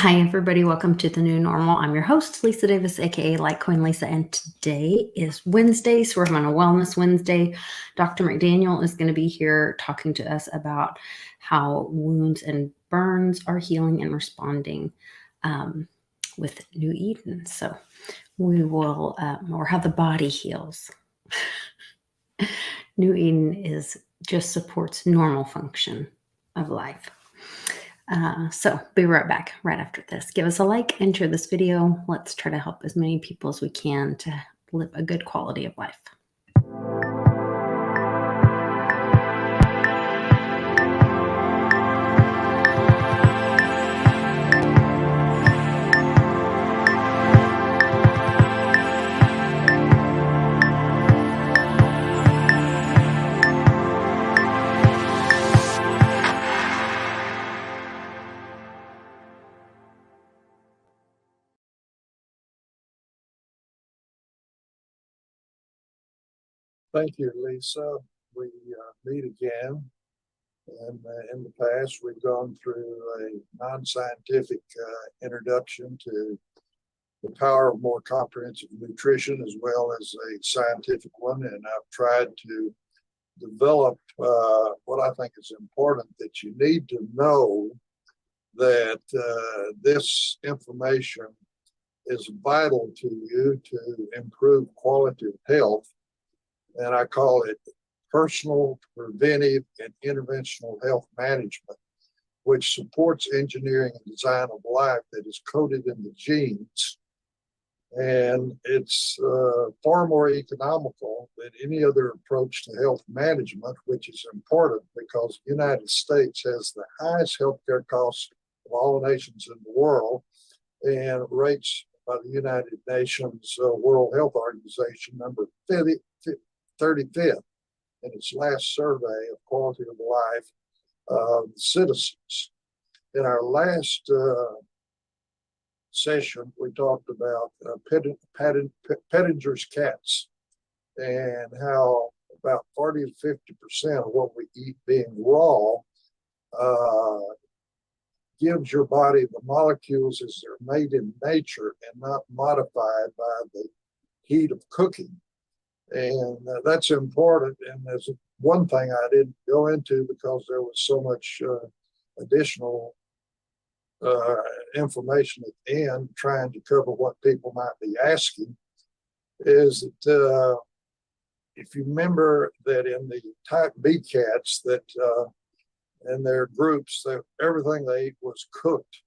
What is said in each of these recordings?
Hi, everybody. Welcome to the new normal. I'm your host, Lisa Davis, aka Litecoin Lisa, and today is Wednesday, so we're having a Wellness Wednesday. Dr. McDaniel is going to be here talking to us about how wounds and burns are healing and responding with New Eden. So we will, or how the body heals. New Eden just supports normal function of life. So be right back right after this. Give us a like and share this video. Let's try to help as many people as we can to live a good quality of life. Thank you, Lisa. We meet again. And in the past, we've gone through a non-scientific introduction to the power of more comprehensive nutrition, as well as a scientific one. And I've tried to develop what I think is important, that you need to know that this information is vital to you to improve quality of health. And I call it personal, preventive, and interventional health management, which supports engineering and design of life that is coded in the genes. And it's far more economical than any other approach to health management, which is important because the United States has the highest healthcare costs of all nations in the world, and rates by the United Nations World Health Organization number 35th in its last survey of quality of life of citizens. In our last session, we talked about Pettinger's cats and how about 40 to 50% of what we eat being raw gives your body the molecules as they're made in nature and not modified by the heat of cooking. And that's important. And there's one thing I didn't go into because there was so much additional information at the end trying to cover what people might be asking, is that if you remember that in the type B cats that in their groups, that everything they ate was cooked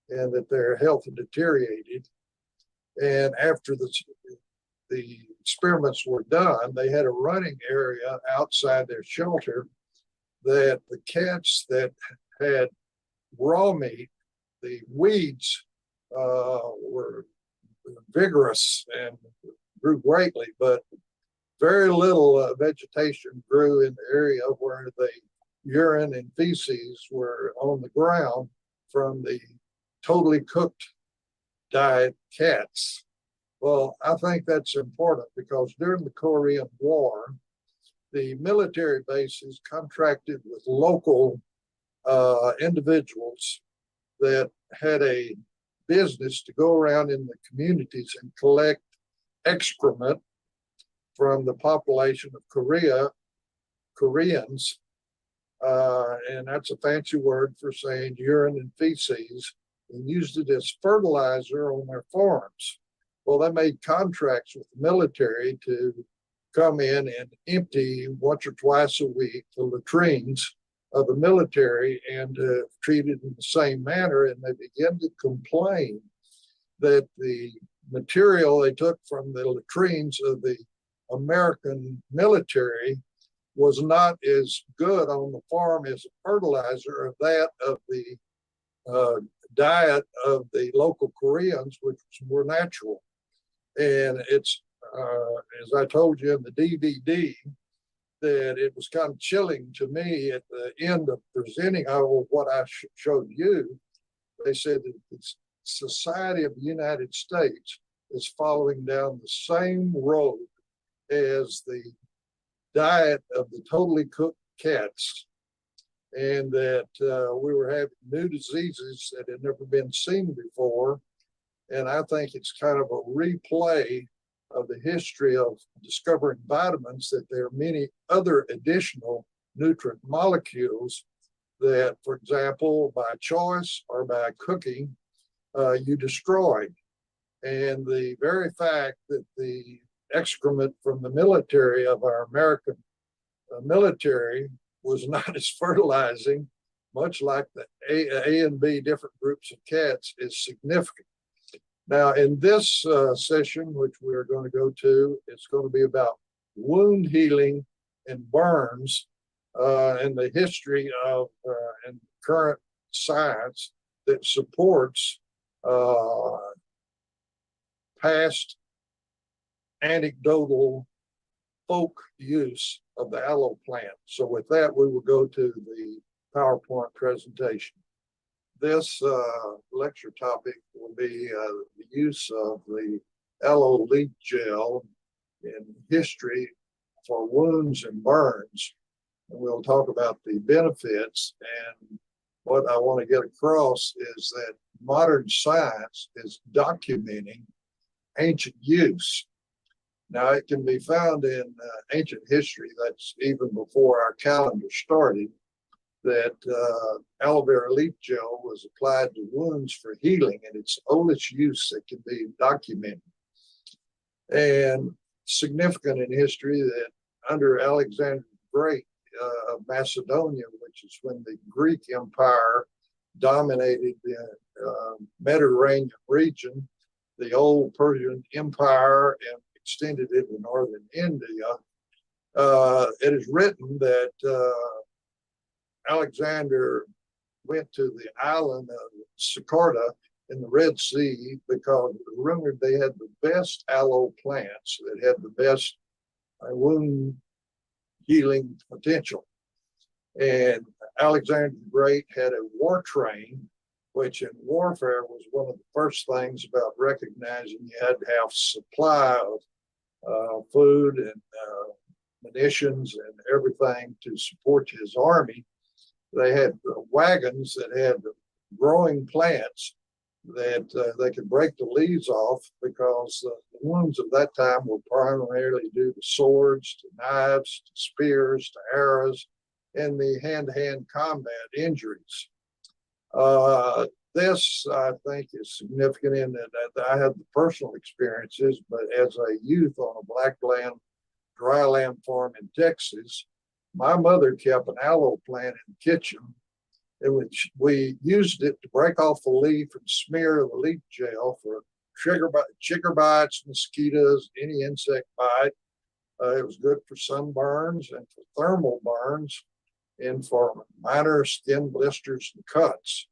and that their health deteriorated. And after the experiments were done, they had a running area outside their shelter that the cats that had raw meat, the weeds were vigorous and grew greatly, but very little vegetation grew in the area where the urine and feces were on the ground from the totally cooked diet cats. Well, I think that's important because during the Korean War, the military bases contracted with local individuals that had a business to go around in the communities and collect excrement from the population of Koreans, and that's a fancy word for saying urine and feces, and used it as fertilizer on their farms. Well, they made contracts with the military to come in and empty once or twice a week the latrines of the military and treated in the same manner. And they began to complain that the material they took from the latrines of the American military was not as good on the farm as a fertilizer of that of the diet of the local Koreans, which was more natural. And it's, as I told you in the DVD, that it was kind of chilling to me at the end of presenting what I showed you. They said that the society of the United States is following down the same road as the diet of the totally cooked cats and that we were having new diseases that had never been seen before. And I think it's kind of a replay of the history of discovering vitamins, that there are many other additional nutrient molecules that, for example, by choice or by cooking, you destroy. And the very fact that the excrement from the military of our American military was not as fertilizing, much like the A and B different groups of cats, is significant. Now, in this session, which we're going to go to, it's going to be about wound healing and burns, and the history of and current science that supports past anecdotal folk use of the aloe plant. So with that, we will go to the PowerPoint presentation. This lecture topic will be the use of the aloe leaf gel in history for wounds and burns. And we'll talk about the benefits. And what I want to get across is that modern science is documenting ancient use. Now, it can be found in ancient history, that's even before our calendar started, that aloe vera leaf gel was applied to wounds for healing, and it's oldest use that can be documented. And significant in history that under Alexander the Great of Macedonia, which is when the Greek Empire dominated the Mediterranean region, the old Persian Empire, and extended into northern India, it is written that Alexander went to the island of Sakarta in the Red Sea because it was rumored they had the best aloe plants that had the best wound healing potential. And Alexander the Great had a war train, which in warfare was one of the first things about recognizing you had to have supply of food and munitions and everything to support his army. They had wagons that had growing plants that they could break the leaves off, because the wounds of that time were primarily due to swords, to knives, to spears, to arrows, and the hand-to-hand combat injuries. This, I think, is significant in that I have the personal experiences, but as a youth on a black land, dry land farm in Texas, my mother kept an aloe plant in the kitchen, in which we used it to break off the leaf and smear the leaf gel for chigger bites, mosquitoes, any insect bite. It was good for sunburns and for thermal burns and for minor skin blisters and cuts.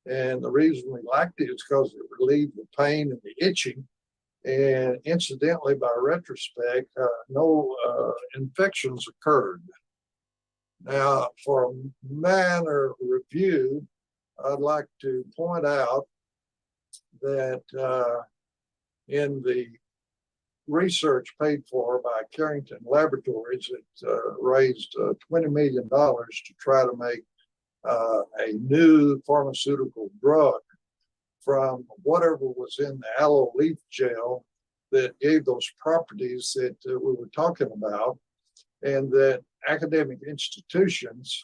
And the reason we liked it is because it relieved the pain and the itching. And incidentally, by retrospect, no infections occurred. Now, for a manner review, I'd like to point out that in the research paid for by Carrington Laboratories, it raised $20 million to try to make a new pharmaceutical drug from whatever was in the aloe leaf gel that gave those properties that we were talking about, and that academic institutions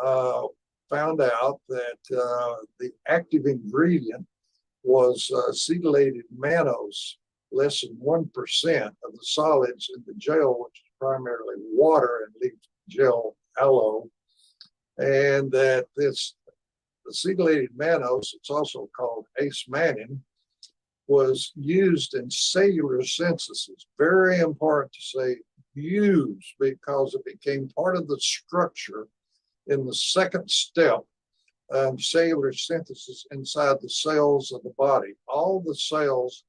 found out that the active ingredient was cetylated mannose, less than 1% of the solids in the gel, which is primarily water and leaf gel aloe, and that the cetylated mannose, it's also called ace-mannan, was used in cellular synthesis. Very important to say use, because it became part of the structure in the second step of cellular synthesis inside the cells of the body. All the cells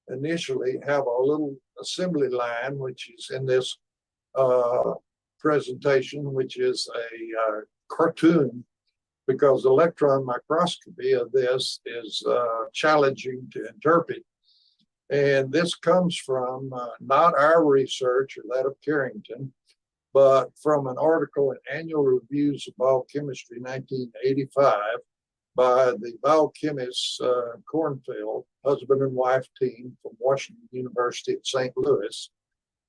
initially have a little assembly line, which is in this presentation, which is a cartoon, because electron microscopy of this is challenging to interpret. And this comes from not our research or that of Carrington, but from an article in Annual Reviews of Biochemistry 1985 by the biochemist Kornfeld, husband and wife team from Washington University at St. Louis.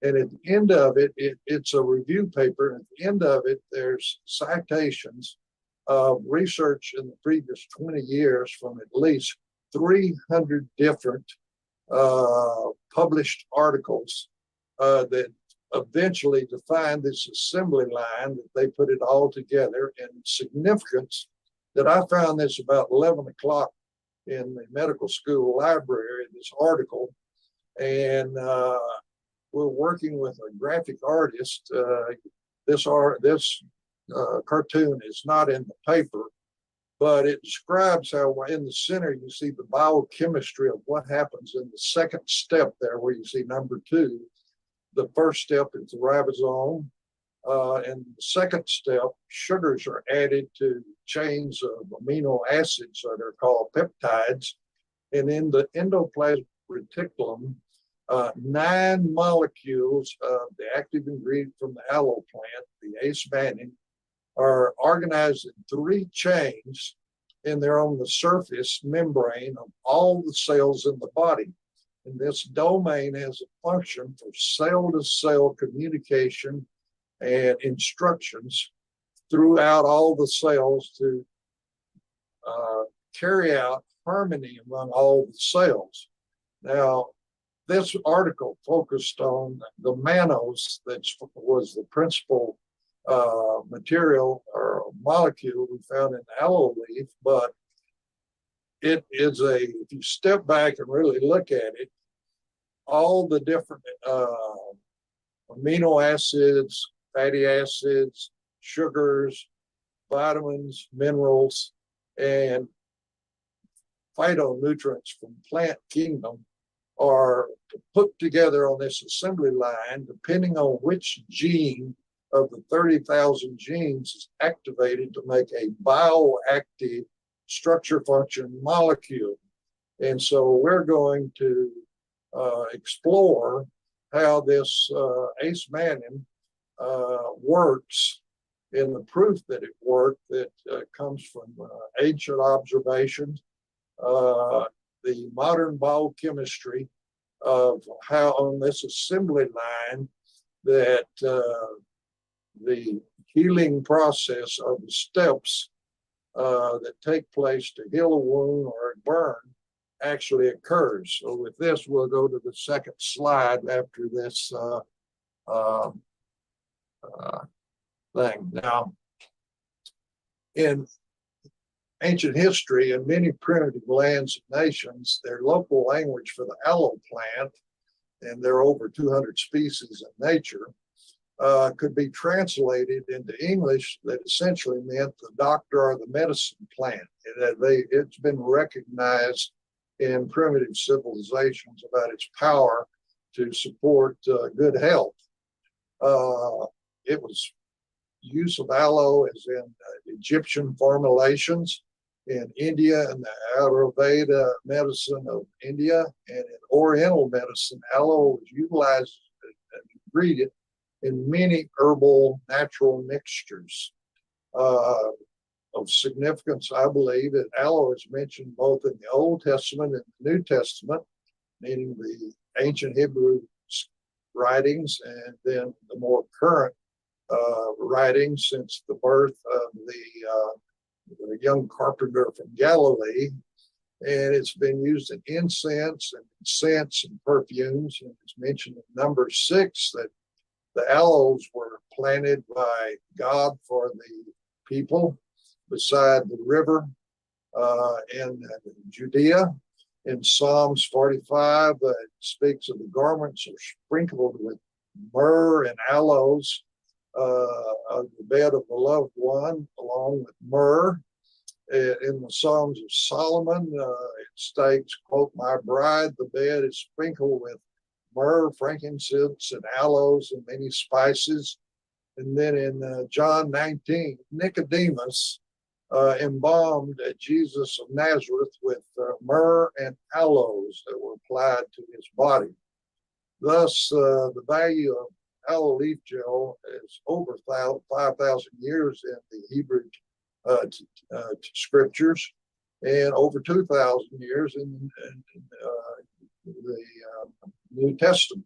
And at the end of it, it's a review paper. And at the end of it, there's citations of research in the previous 20 years from at least 300 different published articles that eventually defined this assembly line, that they put it all together. And significance that I found this about 11 o'clock in the medical school library, this article. And we're working with a graphic artist. This cartoon is not in the paper, but it describes how in the center you see the biochemistry of what happens in the second step there, where you see number 2. The first step is the ribosome. And the second step, sugars are added to chains of amino acids that are called peptides. And in the endoplasmic reticulum, 9 molecules of the active ingredient from the aloe plant, the ace-mannan, are organized in 3 chains, and they're on the surface membrane of all the cells in the body. And this domain has a function for cell-to-cell communication and instructions throughout all the cells to carry out harmony among all the cells. Now, this article focused on the mannose, that was the principal material or molecule we found in aloe leaf, but it is if you step back and really look at it, all the different amino acids, fatty acids, sugars, vitamins, minerals, and phytonutrients from plant kingdom are put together on this assembly line, depending on which gene of the 30,000 genes is activated to make a bioactive structure function molecule. And so we're going to explore how this ace-mannan works, and the proof that it worked that comes from ancient observations, the modern biochemistry of how on this assembly line that the healing process of the steps that take place to heal a wound or a burn actually occurs. So with this, we'll go to the second slide after this thing. Now, in ancient history, in many primitive lands and nations, their local language for the aloe plant, and there are over 200 species in nature, could be translated into English that essentially meant the doctor or the medicine plant. It's been recognized in primitive civilizations about its power to support good health. It was use of aloe as in Egyptian formulations, in India and the Ayurveda medicine of India, and in Oriental medicine, aloe was utilized as an ingredient in many herbal natural mixtures. Of significance, I believe, that aloe is mentioned both in the Old Testament and the New Testament, meaning the ancient Hebrew writings, and then the more current writings since the birth of the young carpenter from Galilee. And it's been used in incense and scents and perfumes. And it's mentioned in number 6 that the aloes were planted by God for the people beside the river in Judea. In Psalms 45, it speaks of the garments are sprinkled with myrrh and aloes of the bed of the loved one, along with myrrh. In the Songs of Solomon, it states, quote, "My bride, the bed is sprinkled with myrrh, frankincense, and aloes, and many spices." And then in John 19, Nicodemus embalmed Jesus of Nazareth with myrrh and aloes that were applied to his body. Thus, the value of aloe leaf gel is over 5,000 years in the Hebrew scriptures, and over 2,000 years in the New Testament.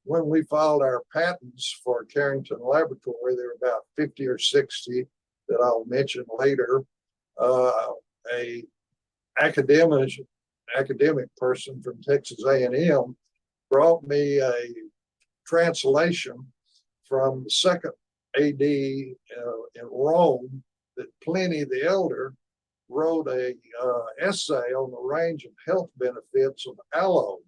When we filed our patents for Carrington Laboratory, there were about 50 or 60 that I'll mention later. A academic person from Texas A&M brought me a translation from the second AD in Rome that Pliny the Elder wrote a essay on the range of health benefits of aloe.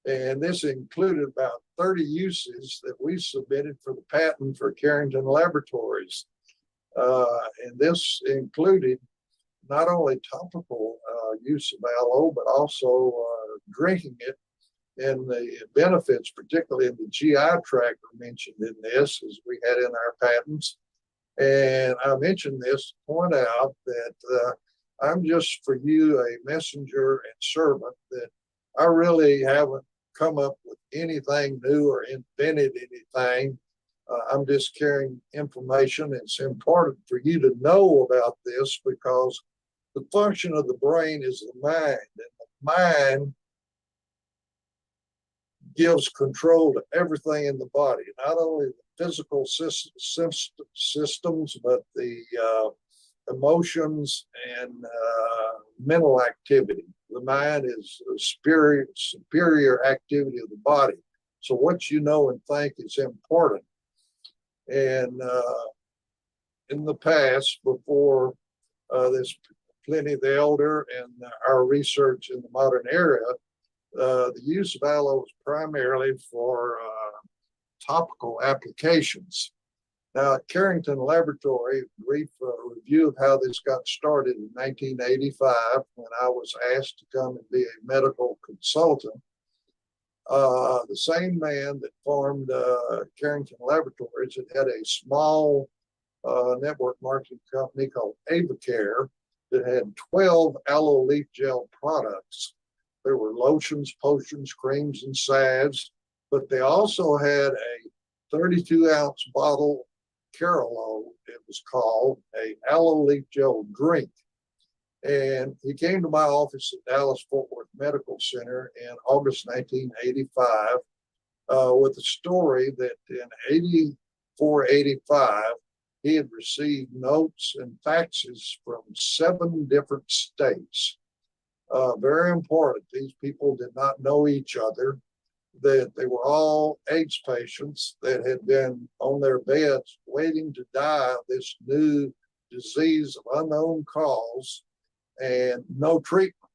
And this included about 30 uses that we submitted for the patent for Carrington Laboratories. And this included not only topical use of aloe, but also drinking it. And the benefits, particularly in the GI tract, are mentioned in this, as we had in our patents. And I mentioned this to point out that I'm just for you a messenger and servant, that I really haven't come up with anything new or invented anything. I'm just carrying information. It's important for you to know about this because the function of the brain is the mind, and the mind gives control to everything in the body, not only the physical systems, but the emotions and mental activity. The mind is a superior activity of the body. So what you know and think is important. And in the past, before this Pliny the Elder and our research in the modern era, the use of aloe is primarily for topical applications. Now, at Carrington Laboratory, brief review of how this got started in 1985, when I was asked to come and be a medical consultant. The same man that formed Carrington Laboratories had a small network marketing company called AvaCare that had 12 aloe leaf gel products. There were lotions, potions, creams, and salves, but they also had a 32-ounce bottle, Carolo, it was called, a aloe leaf gel drink. And he came to my office at Dallas-Fort Worth Medical Center in August 1985 with a story that in 84, 85, he had received notes and faxes from 7 different states. Very important, these people did not know each other, that they were all AIDS patients that had been on their beds waiting to die of this new disease of unknown cause and no treatment.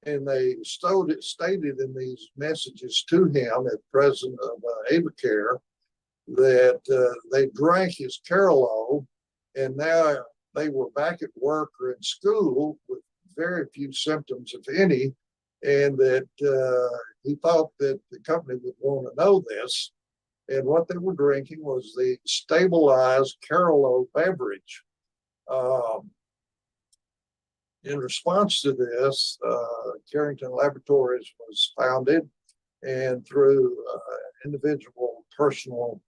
And they stated in these messages to him, as president of AvaCare, that they drank his Carolo, and now they were back at work or in school with very few symptoms, if any, and that he thought that the company would want to know this. And what they were drinking was the stabilized Carolo beverage. In response to this, Carrington Laboratories was founded, and through individual personal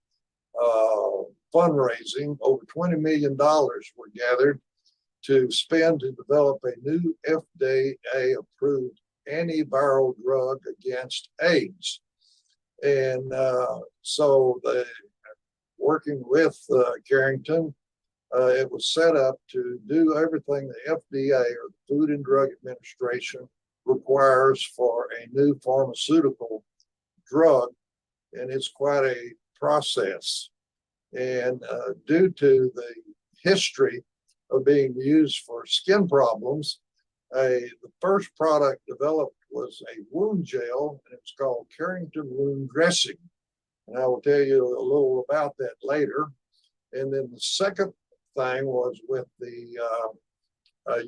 fundraising, over $20 million were gathered to spend to develop a new FDA-approved antiviral drug against AIDS. And so working with Carrington, it was set up to do everything the FDA, or the Food and Drug Administration, requires for a new pharmaceutical drug, and it's quite a process. And due to the history of being used for skin problems, the first product developed was a wound gel, and it's called Carrington Wound Dressing. And I will tell you a little about that later. And then the second thing was with the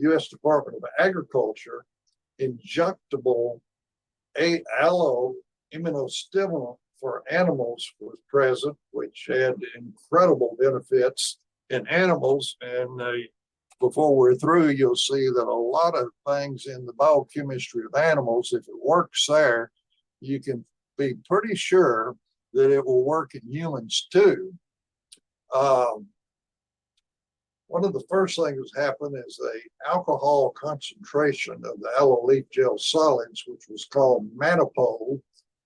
U.S. Department of Agriculture, injectable aloe immunostimulant for animals was present, which had incredible benefits in animals. And before we're through, you'll see that a lot of things in the biochemistry of animals, if it works there, you can be pretty sure that it will work in humans too. Um, One of the first things that happened is the alcohol concentration of the aloe leaf gel solids, which was called Manipole,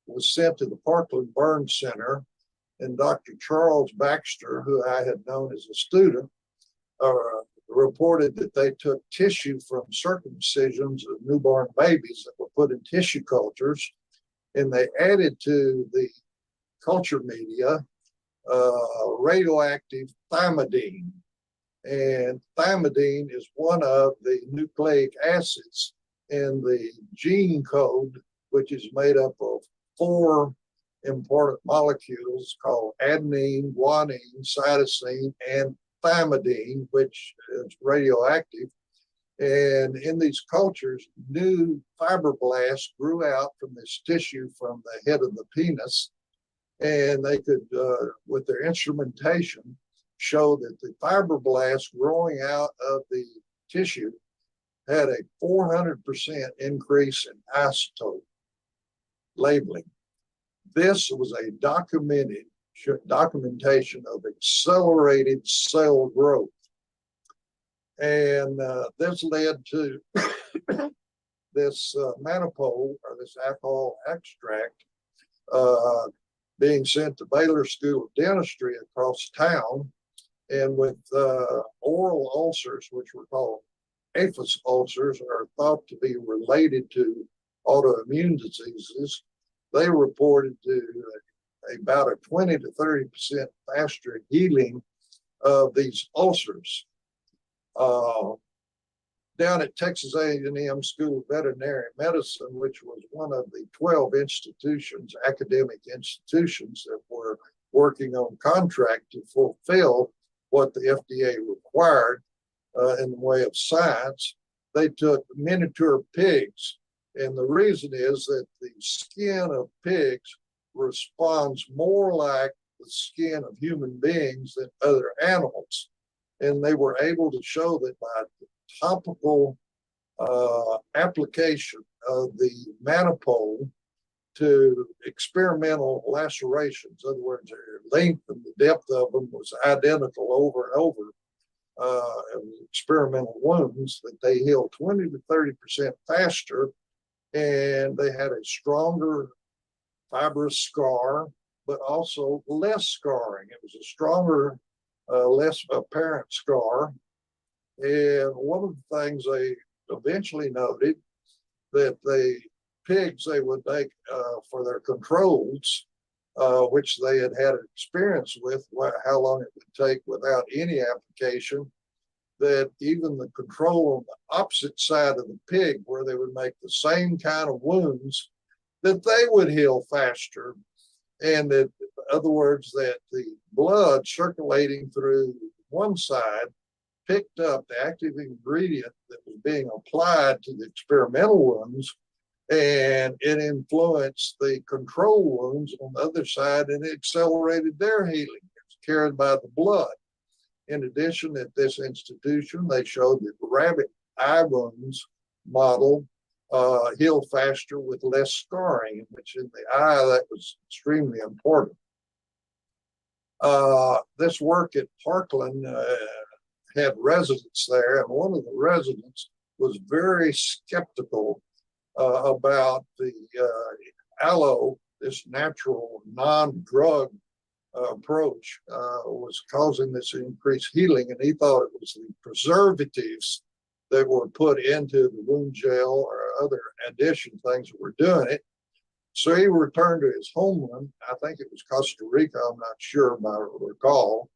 was sent to the Parkland Burn Center, and Dr. Charles Baxter, who I had known as a student, reported that they took tissue from circumcisions of newborn babies that were put in tissue cultures, and they added to the culture media radioactive thymidine. And thymidine is one of the nucleic acids in the gene code, which is made up of 4 important molecules called adenine, guanine, cytosine, and thymidine, which is radioactive. And in these cultures, new fibroblasts grew out from this tissue from the head of the penis, and they could, with their instrumentation, show that the fibroblasts growing out of the tissue had a 400% increase in isotope labeling. This was a documentation of accelerated cell growth. And this led to this Manipole, or this alcohol extract, being sent to Baylor School of Dentistry across town. And with oral ulcers, which were called aphus ulcers, are thought to be related to autoimmune diseases, they reported to about a 20 to 30% faster healing of these ulcers. Down at Texas A&M School of Veterinary Medicine, which was one of the 12 institutions, academic institutions, that were working on contract to fulfill what the FDA required in the way of science, they took miniature pigs. And the reason is that the skin of pigs responds more like the skin of human beings than other animals. And they were able to show that by topical application of the Manipole to experimental lacerations, in other words, their length and the depth of them was identical over and over, experimental wounds, that they healed 20 to 30% faster, and they had a stronger fibrous scar, but also less scarring. It was a stronger, less apparent scar. And one of the things they eventually noted, that the pigs they would make for their controls, which they had had experience with, how long it would take without any application, that even the control on the opposite side of the pig, where they would make the same kind of wounds, that they would heal faster. And that, in other words, that the blood circulating through one side picked up the active ingredient that was being applied to the experimental wounds, and it influenced the control wounds on the other side, and it accelerated their healing. It's carried by the blood. In addition, at this institution, they showed that rabbit eye wounds model heal faster with less scarring, which in the eye, that was extremely important. This work at Parkland had residents there, and one of the residents was very skeptical about the aloe, this natural non-drug approach, was causing this increased healing, and he thought it was the preservatives that were put into the wound gel or other addition things that were doing it. So he returned to his homeland. I think it was Costa Rica, I'm not sure, by recall.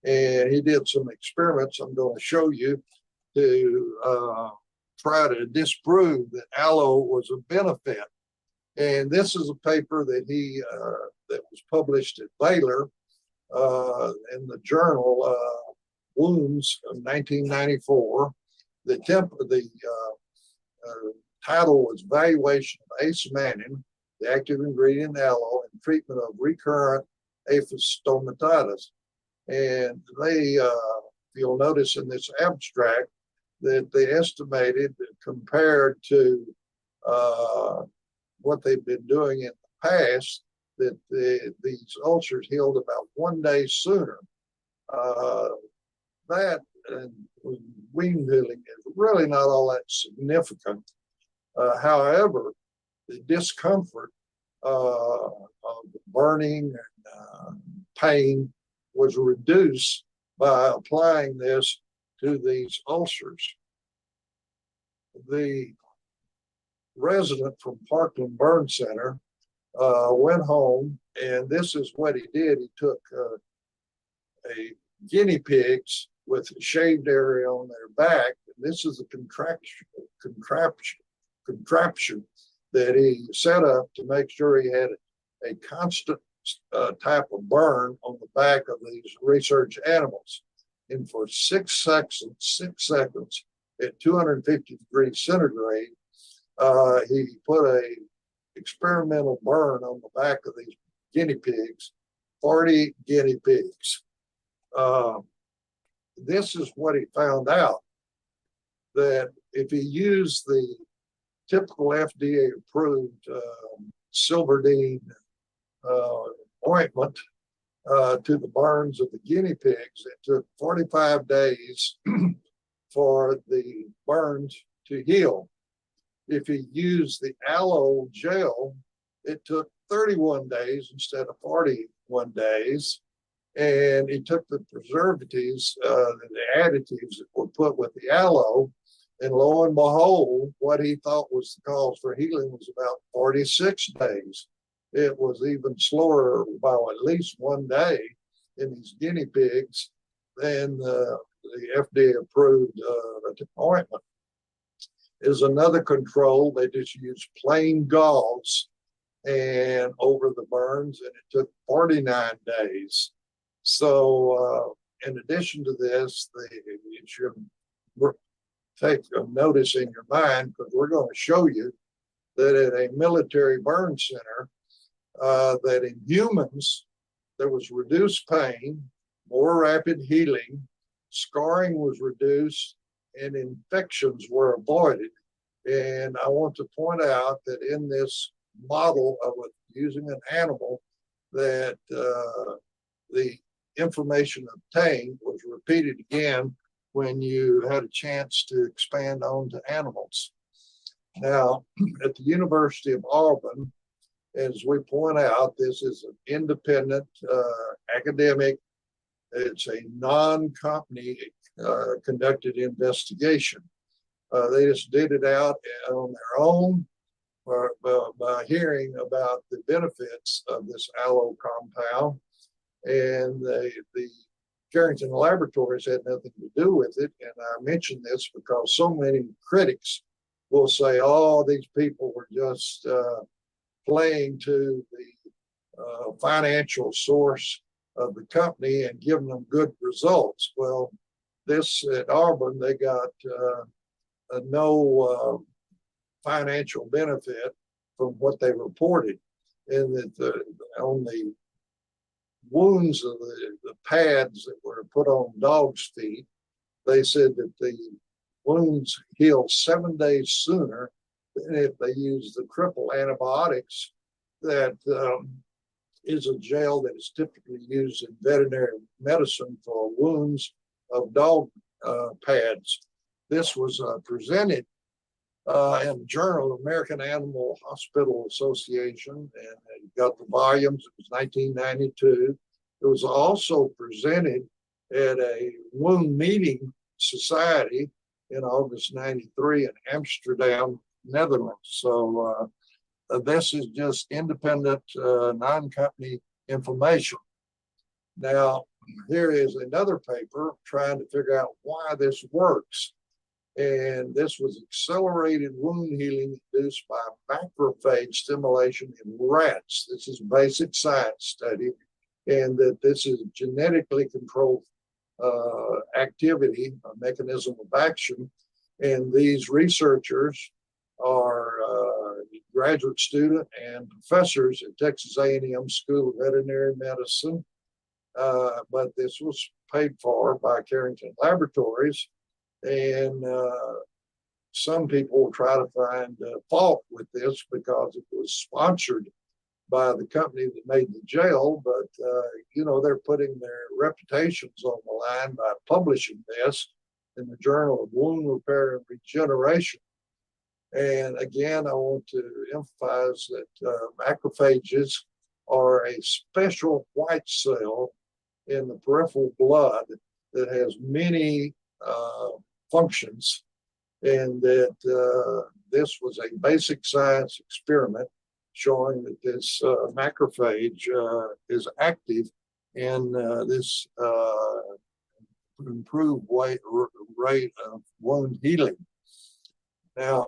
And he did some experiments I'm going to show you to try to disprove that aloe was a benefit. And this is a paper that he that was published at Baylor in the journal Wounds of 1994. The title was "Evaluation of Ace Mannin, the active ingredient in aloe, and treatment of recurrent aphis stomatitis." And they, you'll notice in this abstract, that they estimated that compared to what they've been doing in the past, that these ulcers healed about 1 day sooner. That and wound healing is really not all that significant. However, the discomfort of burning and pain was reduced by applying this to these ulcers. The resident from Parkland Burn Center went home, and this is what he did. He took a guinea pigs with a shaved area on their back. And this is a contraption that he set up to make sure he had a constant type of burn on the back of these research animals. And for 6 seconds at 250 degrees centigrade, he put a experimental burn on the back of these guinea pigs, 40 guinea pigs. This is what he found out, that if he used the typical FDA approved Silverdene ointment to the burns of the guinea pigs, it took 45 days for the burns to heal. If he used the aloe gel, it took 31 days instead of 41 days. And he took the preservatives, the additives that were put with the aloe, and lo and behold, what he thought was the cause for healing was about 46 days. It was even slower by at least 1 day in these guinea pigs than the FDA approved ointment. Is another control. They just used plain gauze and over the burns, and it took 49 days. So in addition to this, you should take a notice in your mind, because we're going to show you that at a military burn center, that in humans, there was reduced pain, more rapid healing, scarring was reduced, and infections were avoided. And I want to point out that in this model of using an animal, that the information obtained was repeated again when you had a chance to expand onto animals. Now, at the University of Auburn, as we point out, this is an independent academic, it's a non-company conducted investigation. They just did it out on their own by hearing about the benefits of this aloe compound. And the Carrington Laboratories had nothing to do with it. And I mention this because so many critics will say, oh, these people were just playing to the financial source of the company and giving them good results. Well, this at Auburn, they got no financial benefit from what they reported. And that on the wounds of the pads that were put on dogs' feet, they said that the wounds healed 7 days sooner than if they used the triple antibiotics that is a gel that is typically used in veterinary medicine for wounds of dog pads. This was presented in the Journal of American Animal Hospital Association, and it got the volumes. It was 1992. It was also presented at a wound meeting society in August 93 in Amsterdam, Netherlands. So this is just independent, non-company information. Now, here is another paper trying to figure out why this works. And this was accelerated wound healing induced by macrophage stimulation in rats. This is basic science study, and that this is genetically controlled activity, a mechanism of action. And these researchers are graduate student and professors at Texas A&M School of Veterinary Medicine. But this was paid for by Carrington Laboratories. And some people try to find fault with this because it was sponsored by the company that made the gel, but they're putting their reputations on the line by publishing this in the Journal of Wound Repair and Regeneration. And again, I want to emphasize that macrophages are a special white cell in the peripheral blood that has many functions, and that this was a basic science experiment showing that this macrophage is active in this improved rate of wound healing. Now,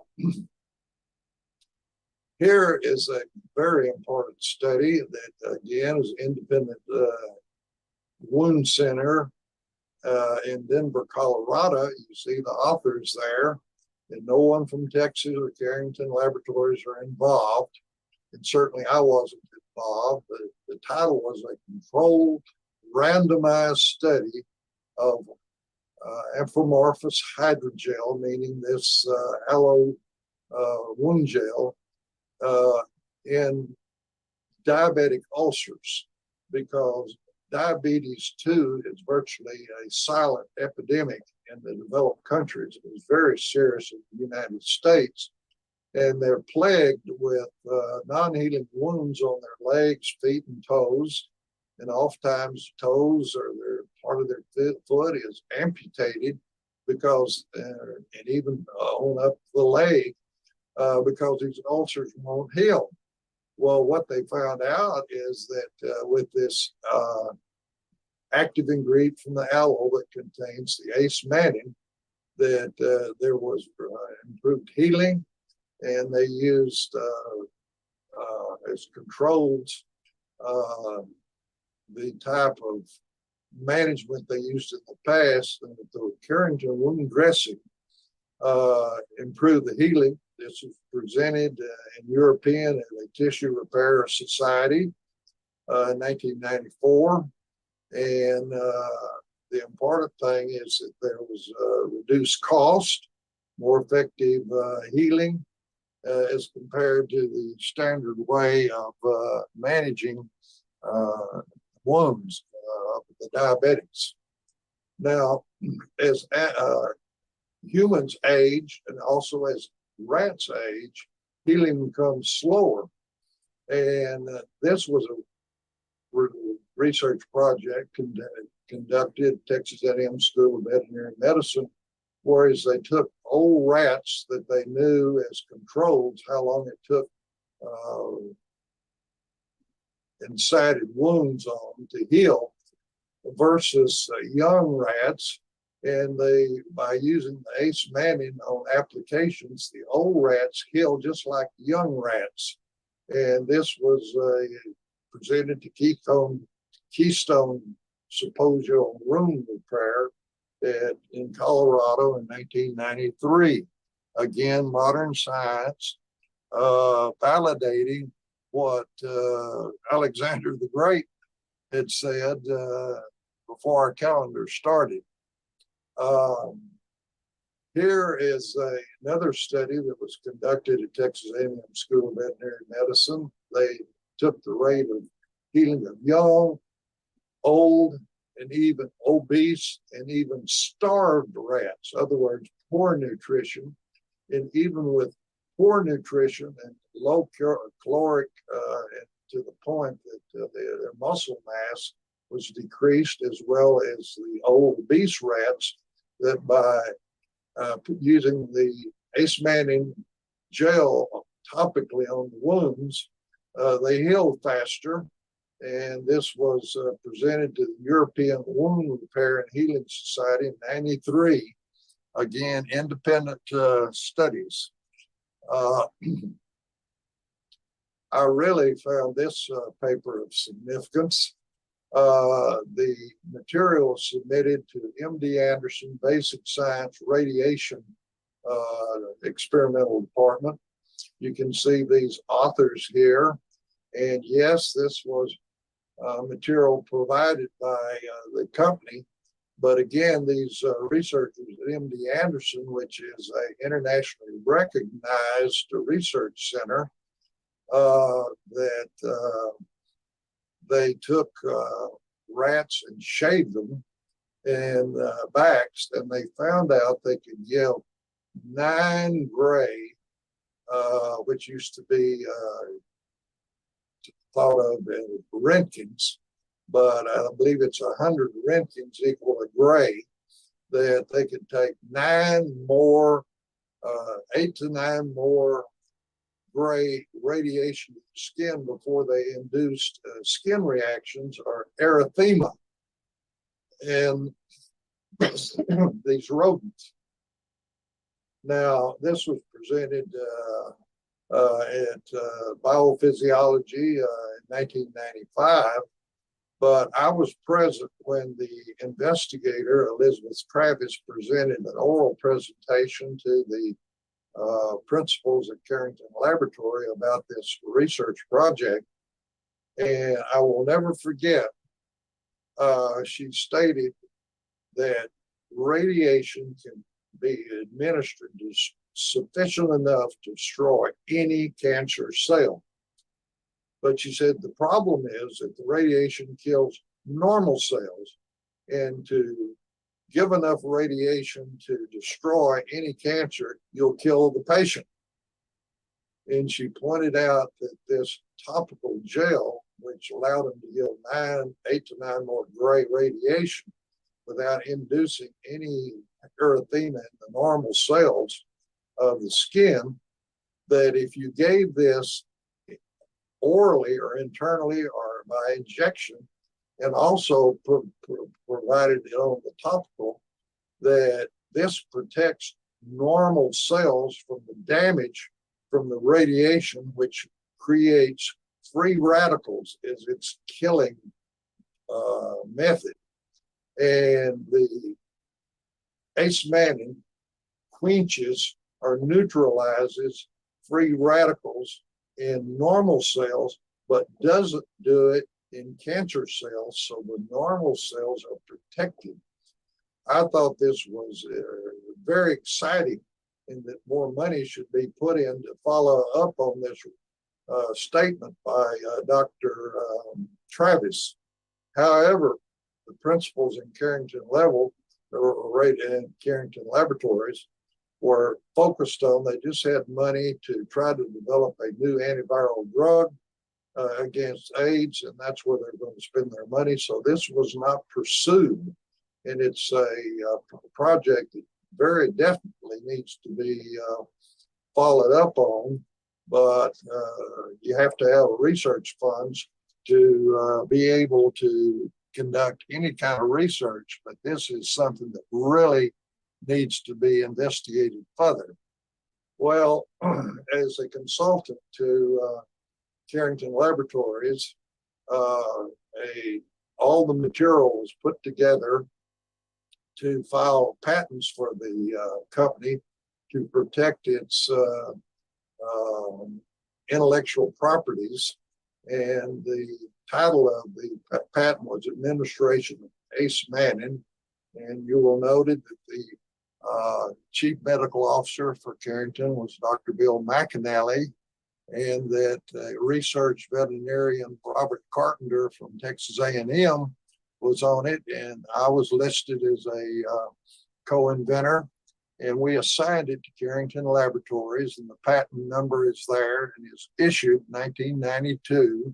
here is a very important study that, again, is an independent wound center in Denver, Colorado. You see the authors there, and no one from Texas or Carrington Laboratories are involved. And certainly I wasn't involved. The title was a controlled, randomized study of amorphous hydrogel, meaning this aloe wound gel, in diabetic ulcers, because diabetes 2 is virtually a silent epidemic in the developed countries. It was very serious in the United States, and they're plagued with non-healing wounds on their legs, feet, and toes. And oftentimes toes or their part of their foot is amputated because, and even on up the leg, because these ulcers won't heal. Well, what they found out is that with this active ingredient from the aloe that contains the ace-mannan, that there was improved healing, and they used as controls the type of management they used in the past, and the Carrington wound dressing improved the healing. This was presented in European and a Tissue Repair Society in 1994. And the important thing is that there was reduced cost, more effective healing as compared to the standard way of managing wounds of the diabetics. Now, as humans age and also as rats age, healing becomes slower. And this was a research project conducted at Texas A&M School of Veterinary Medicine, whereas they took old rats that they knew as controls, how long it took incited wounds on to heal, versus young rats. And they, by using the ace-mannan on applications, the old rats heal just like young rats. And this was presented to Keystone Symposium on Wound Repair in Colorado in 1993. Again, modern science validating what Alexander the Great had said before our calendar started. Here is another study that was conducted at Texas A&M School of Veterinary Medicine. They took the rate of healing of young, old, and even obese and even starved rats. In other words, poor nutrition. And even with poor nutrition and low caloric, to the point that their muscle mass was decreased, as well as the old obese rats, that by using the ace-mannan gel topically on the wounds, they healed faster. And this was presented to the European Wound Repair and Healing Society in '93. Again, independent studies. I really found this paper of significance. The material submitted to MD Anderson Basic Science Radiation Experimental Department. You can see these authors here. And yes, this was material provided by the company. But again, these researchers at MD Anderson, which is an internationally recognized research center, that they took rats and shaved them and backs, and they found out they could give 9 gray, which used to be thought of as Rentgens, but I believe it's 100 Rentgens equal a gray, that they could take 8 to 9 more gray radiation to the skin before they induced skin reactions or erythema. And these rodents. Now, this was presented at Biophysiology in 1995, but I was present when the investigator, Elizabeth Travis, presented an oral presentation to the principals at Carrington Laboratory about this research project. And I will never forget, she stated that radiation can be administered sufficient enough to destroy any cancer cell. But she said the problem is that the radiation kills normal cells, and to give enough radiation to destroy any cancer, you'll kill the patient. And she pointed out that this topical gel, which allowed them to give 8 to 9 more gray radiation without inducing any erythema in the normal cells of the skin, that if you gave this orally or internally or by injection, and also provided it on the topical, that this protects normal cells from the damage from the radiation, which creates free radicals as its killing method. And the ace-mannan quenches or neutralizes free radicals in normal cells, but doesn't do it in cancer cells, so the normal cells are protected. I thought this was very exciting, and that more money should be put in to follow up on this statement by Dr. Travis. However, the principals in Carrington Carrington Laboratories were focused on, they just had money to try to develop a new antiviral drug against AIDS, and that's where they're going to spend their money. So this was not pursued, and it's a project that very definitely needs to be followed up on, but you have to have research funds to be able to conduct any kind of research, but this is something that really needs to be investigated further. Well, as a consultant to Carrington Laboratories, all the material was put together to file patents for the company to protect its intellectual properties. And the title of the patent was Administration of Ace-mannan. And you will note that the chief medical officer for Carrington was Dr. Bill McDaniel, and that research veterinarian Robert Carpenter from Texas A&M was on it, and I was listed as a co-inventor, and we assigned it to Carrington Laboratories, and the patent number is there and is issued 1992,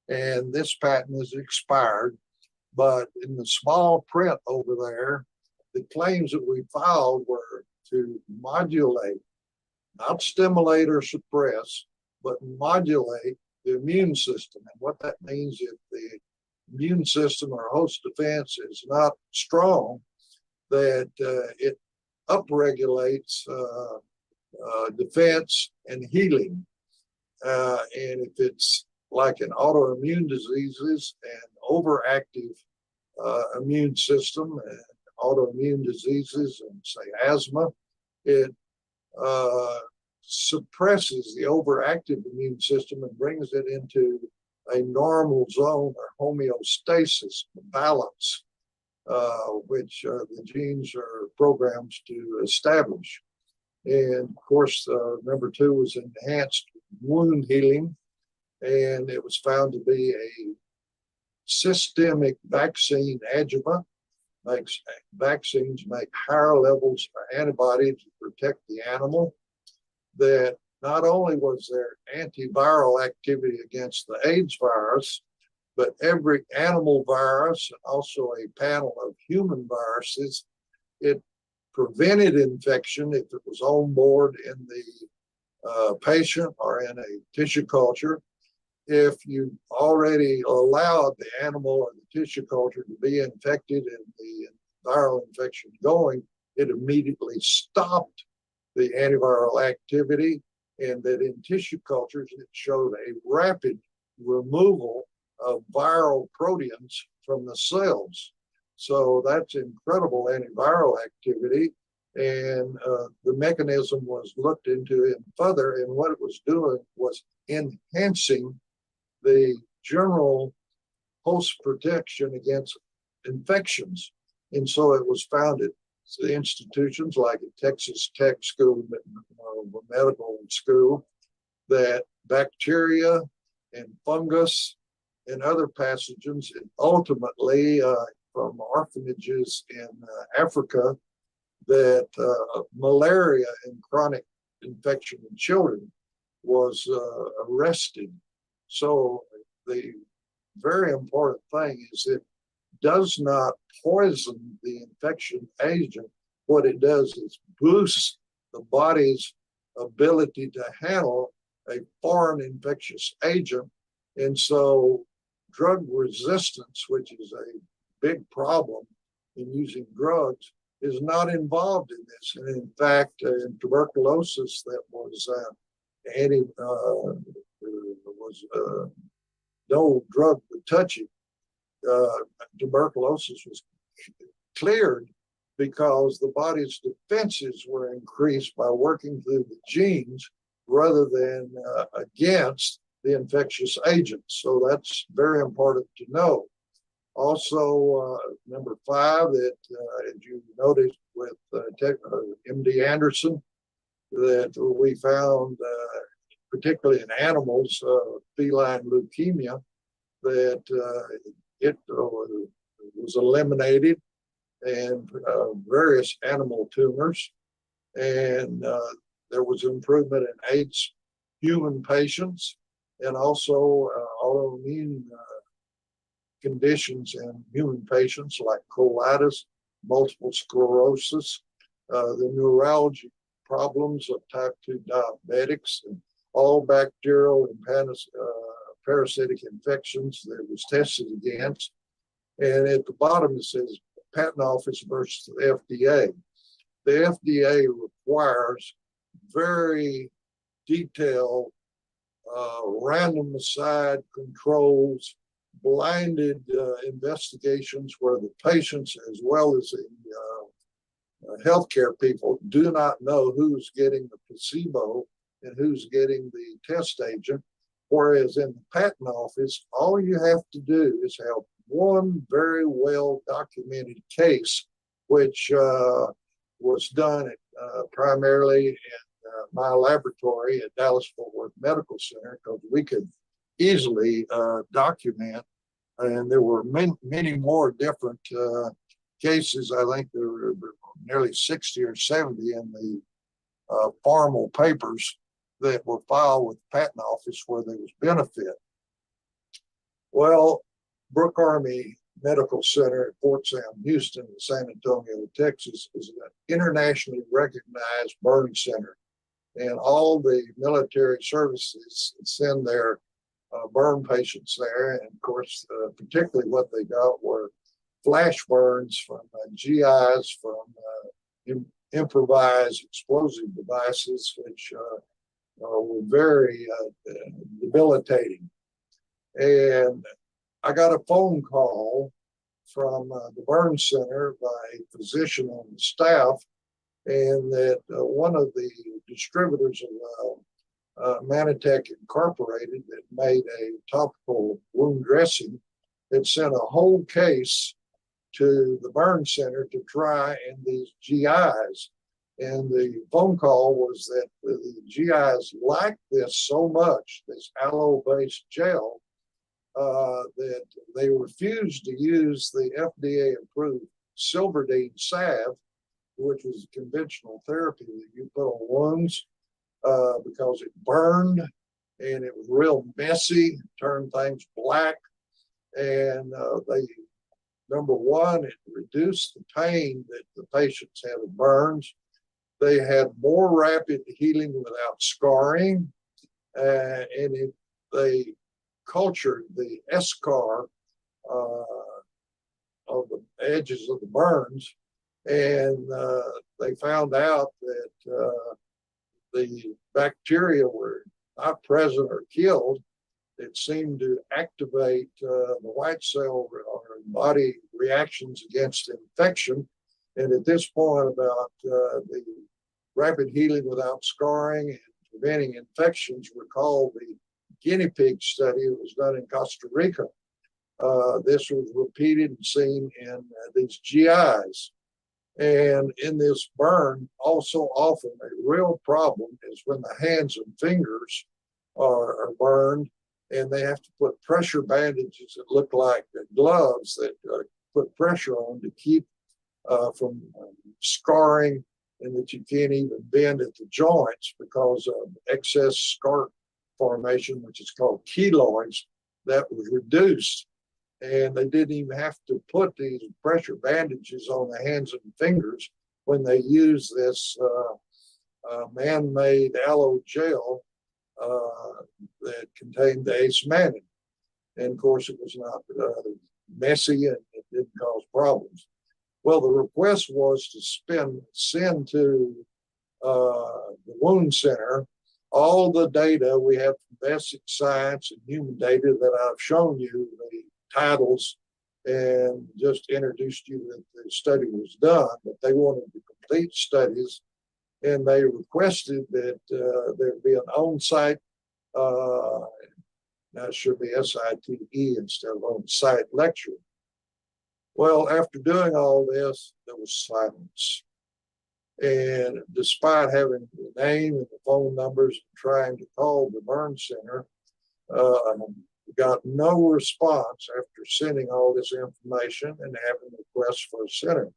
and this patent is expired. But in the small print over there, the claims that we filed were to modulate, not stimulate or suppress, but modulate the immune system. And what that means, if the immune system or host defense is not strong, that it upregulates defense and healing. And if it's like in autoimmune diseases and overactive immune system and autoimmune diseases and say asthma, it suppresses the overactive immune system and brings it into a normal zone or homeostasis, balance, which the genes are programmed to establish. And of course, number 2 was enhanced wound healing. and it was found to be a systemic vaccine adjuvant. Makes vaccines make higher levels of antibody to protect the animal. That not only was there antiviral activity against the AIDS virus, but every animal virus and also a panel of human viruses. It prevented infection if it was on board in the patient or in a tissue culture. If you already allowed the animal or the tissue culture to be infected and the viral infection going, it immediately stopped the antiviral activity, and that in tissue cultures, it showed a rapid removal of viral proteins from the cells. So that's incredible antiviral activity. And the mechanism was looked into and further, and what it was doing was enhancing the general host protection against infections. And so it was found at institutions like at Texas Tech School, medical school, that bacteria and fungus and other pathogens, and ultimately from orphanages in Africa, that malaria and chronic infection in children was arrested. So the very important thing is it does not poison the infection agent. What it does is boost the body's ability to handle a foreign infectious agent. And so drug resistance, which is a big problem in using drugs, is not involved in this. And in fact, in tuberculosis, that was no drug would touch it. Tuberculosis was cleared because the body's defenses were increased by working through the genes rather than against the infectious agents. So that's very important to know. Also, number 5, that as you noticed with MD Anderson, that we found, particularly in animals, feline leukemia, that it was eliminated, and various animal tumors. And there was improvement in AIDS human patients, and also autoimmune conditions in human patients like colitis, multiple sclerosis, the neurology problems of type 2 diabetics, and all bacterial and parasitic infections that it was tested against. And at the bottom it says Patent Office versus the FDA. The FDA requires very detailed randomized controls, blinded investigations where the patients as well as the healthcare people do not know who's getting the placebo and who's getting the test agent. Whereas in the patent office, all you have to do is have one very well documented case, which was done primarily in my laboratory at Dallas-Fort Worth Medical Center, because we could easily document, and there were many more different cases. I think there were nearly 60 or 70 in the formal papers that were filed with the patent office where there was benefit. Well, Brooke Army Medical Center at Fort Sam Houston in San Antonio, Texas, is an internationally recognized burn center. And all the military services send their burn patients there. And of course, particularly what they got were flash burns from GIs, from improvised explosive devices, which were very debilitating. And I got a phone call from the burn center by a physician on the staff, and that one of the distributors of Manitech Incorporated that made a topical wound dressing had sent a whole case to the burn center to try in these GIs. And the phone call was that the GIs liked this so much, this aloe-based gel, that they refused to use the FDA-approved Silverdene salve, which was conventional therapy that you put on wounds, because it burned and it was real messy, turned things black. And they, number one, it reduced the pain that the patients had of burns. They had more rapid healing without scarring, and they cultured the eschar of the edges of the burns, and they found out that the bacteria were not present or killed. It seemed to activate the white cell or body reactions against infection. And at this point, about the rapid healing without scarring and preventing infections, recall the guinea pig study that was done in Costa Rica. This was repeated and seen in these GIs. And in this burn, also often a real problem is when the hands and fingers are burned, and they have to put pressure bandages that look like gloves that put pressure on to keep from scarring, and that you can't even bend at the joints because of excess scar formation, which is called keloids, that was reduced. And they didn't even have to put these pressure bandages on the hands and fingers when they used this man-made aloe gel that contained the ace-mannan. And of course, it was not messy and it didn't cause problems. Well, the request was to send to the wound center all the data we have from basic science and human data that I've shown you, the titles, and just introduced you that the study was done, but they wanted the complete studies, and they requested that there be an on-site, now it should be SITE instead of on-site lecture. Well, after doing all this, there was silence. And despite having the name and the phone numbers and trying to call the burn center, got no response after sending all this information and having requests for a center.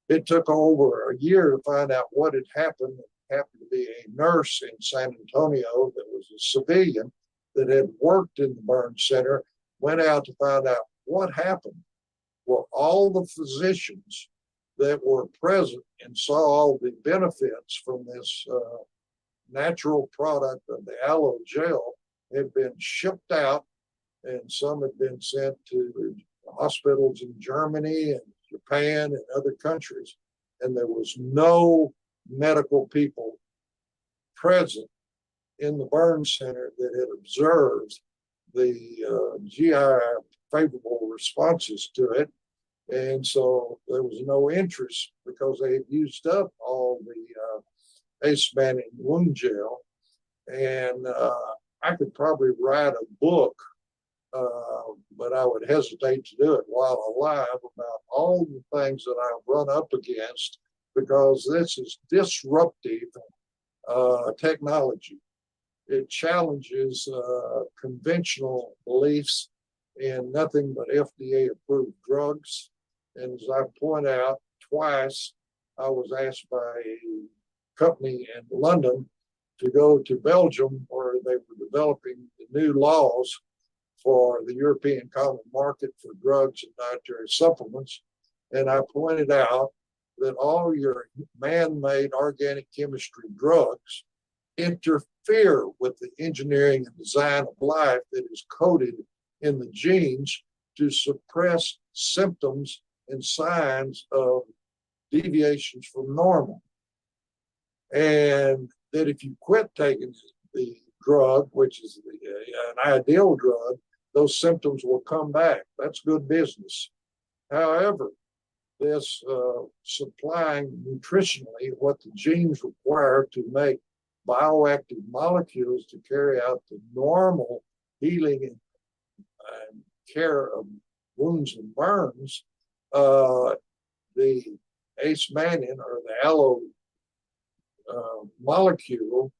It took over a year to find out what had happened. It happened to be a nurse in San Antonio that was a civilian that had worked in the burn center, went out to find out what happened. Well, all the physicians that were present and saw all the benefits from this natural product of the aloe gel had been shipped out, and some had been sent to hospitals in Germany and Japan and other countries. And there was no medical people present in the burn center that had observed the GI favorable responses to it. And so there was no interest because they had used up all the ace-mannan wound gel. And I could probably write a book, but I would hesitate to do it while alive, about all the things that I've run up against, because this is disruptive technology. It challenges conventional beliefs in nothing but FDA-approved drugs. And as I point out, twice I was asked by a company in London to go to Belgium, where they were developing the new laws for the European Common Market for drugs and dietary supplements. And I pointed out that all your man-made organic chemistry drugs interfere with the engineering and design of life that is coded in the genes to suppress symptoms and signs of deviations from normal. And that if you quit taking the drug, which is an ideal drug, those symptoms will come back. That's good business. However, this supplying nutritionally what the genes require to make bioactive molecules to carry out the normal healing and care of wounds and burns, the ace-mannan or the aloe molecule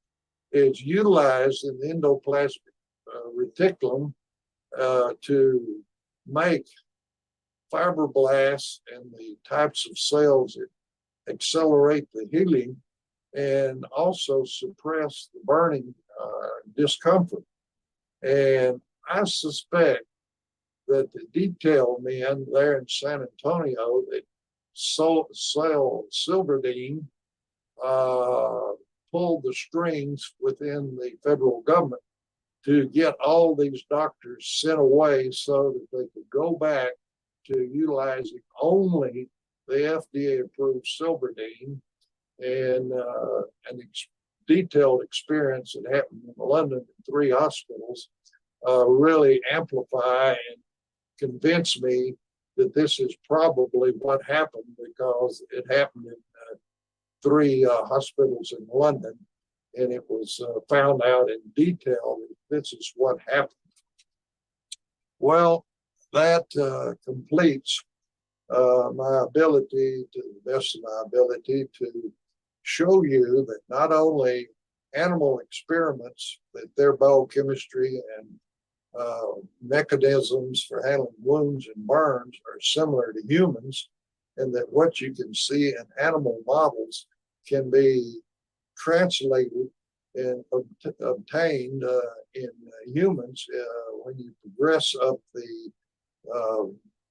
is utilized in the endoplasmic reticulum to make fibroblasts and the types of cells that accelerate the healing and also suppress the burning discomfort. And I suspect that the detail men there in San Antonio that sell Silverdene pulled the strings within the federal government to get all these doctors sent away so that they could go back to utilizing only the FDA-approved Silverdene. And an detailed experience that happened in London in 3 hospitals really amplify and convince me that this is probably what happened, because it happened in 3 hospitals in London, and it was found out in detail that this is what happened. Well, that completes my ability, to the best of my ability, to show you that not only animal experiments, that their biochemistry and mechanisms for handling wounds and burns are similar to humans, and that what you can see in animal models can be translated and obtained in humans when you progress up the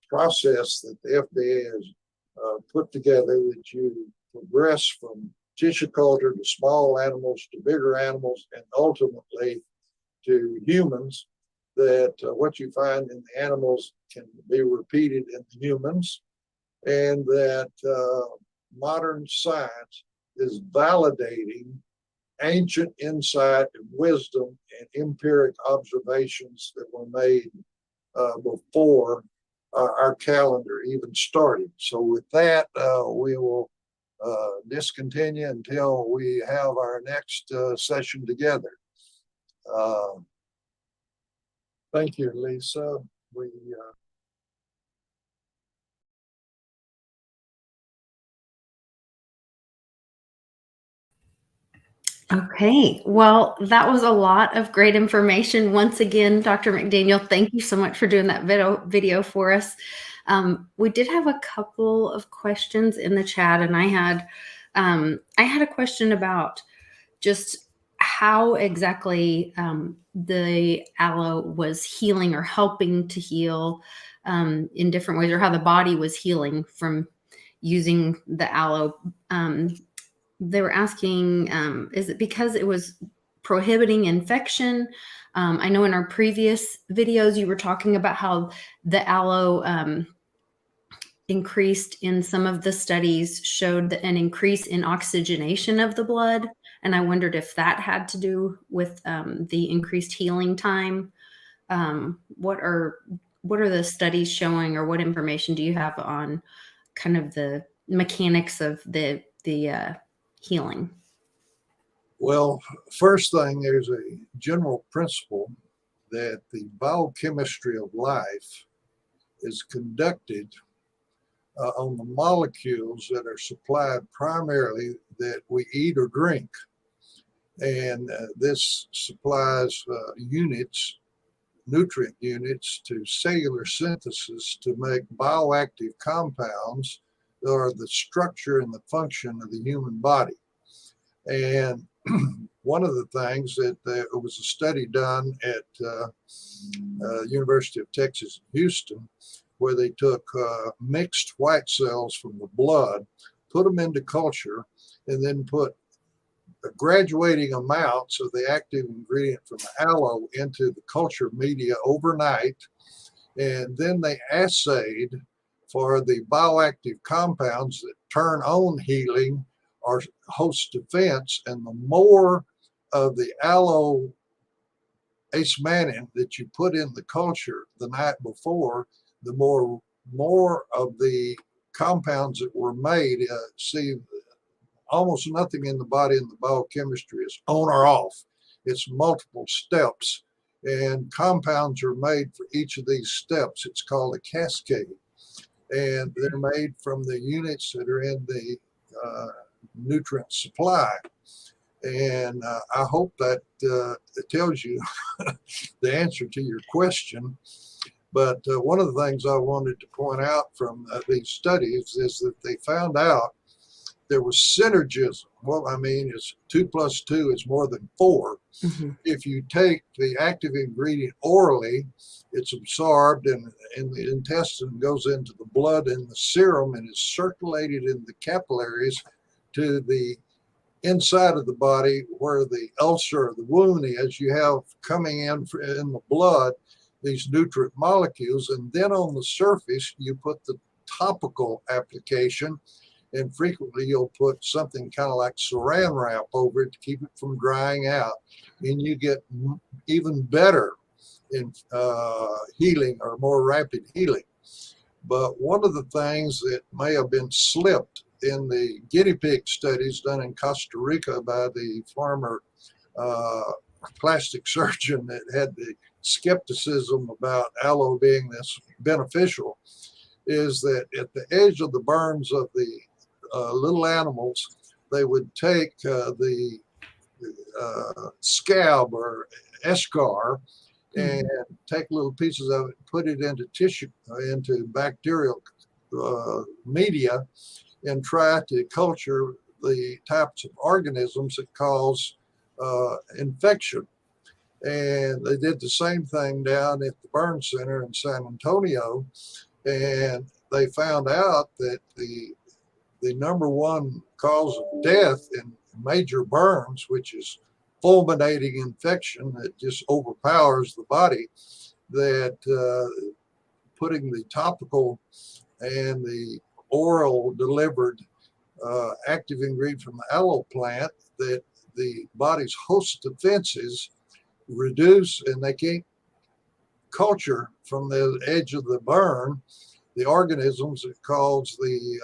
process that the FDA has put together, that you progress from tissue culture to small animals to bigger animals and ultimately to humans, that what you find in the animals can be repeated in the humans, and that modern science is validating ancient insight and wisdom and empiric observations that were made before our calendar even started. So with that, we will discontinue until we have our next session together. Thank you, Lisa. Okay, well, that was a lot of great information. Once again, Dr. McDaniel, thank you so much for doing that video for us. We did have a couple of questions in the chat, and I had a question about just how exactly the aloe was healing or helping to heal in different ways, or how the body was healing from using the aloe. They were asking, is it because it was prohibiting infection? I know in our previous videos, you were talking about how the aloe increased in some of the studies, showed an increase in oxygenation of the blood. And I wondered if that had to do with the increased healing time. What are the studies showing, or what information do you have on kind of the mechanics of the healing? Well, first thing, there's a general principle that the biochemistry of life is conducted on the molecules that are supplied primarily that we eat or drink. And this supplies nutrient units to cellular synthesis to make bioactive compounds that are the structure and the function of the human body. And one of the things that it was a study done at University of Texas in Houston, where they took mixed white cells from the blood, put them into culture, and then put graduating amounts of the active ingredient from the aloe into the culture media overnight. And then they assayed for the bioactive compounds that turn on healing or host defense. And the more of the aloe acemannan that you put in the culture the night before, the more of the compounds that were made. See, almost nothing in the body in the biochemistry is on or off. It's multiple steps, and compounds are made for each of these steps. It's called a cascade, and they're made from the units that are in the nutrient supply. And I hope that it tells you the answer to your question. But one of the things I wanted to point out from these studies is that they found out there was synergism. What I mean is 2 plus 2 is more than 4. Mm-hmm. If you take the active ingredient orally, it's absorbed in the intestine, goes into the blood and the serum, and is circulated in the capillaries to the inside of the body where the ulcer or the wound is. You have coming in the blood these nutrient molecules, and then on the surface you put the topical application, and frequently you'll put something kind of like saran wrap over it to keep it from drying out, and you get even better in healing, or more rapid healing. But one of the things that may have been slipped in the guinea pig studies done in Costa Rica by the former plastic surgeon that had the skepticism about aloe being this beneficial, is that at the edge of the burns of the little animals, they would take the scab or eschar and take little pieces of it, put it into tissue, into bacterial media, and try to culture the types of organisms that cause infection. And they did the same thing down at the burn center in San Antonio, and they found out that the number one cause of death in major burns, which is fulminating infection that just overpowers the body, that putting the topical and the oral delivered active ingredient from the aloe plant, that the body's host defenses reduce, and they can't culture from the edge of the burn the organisms that cause the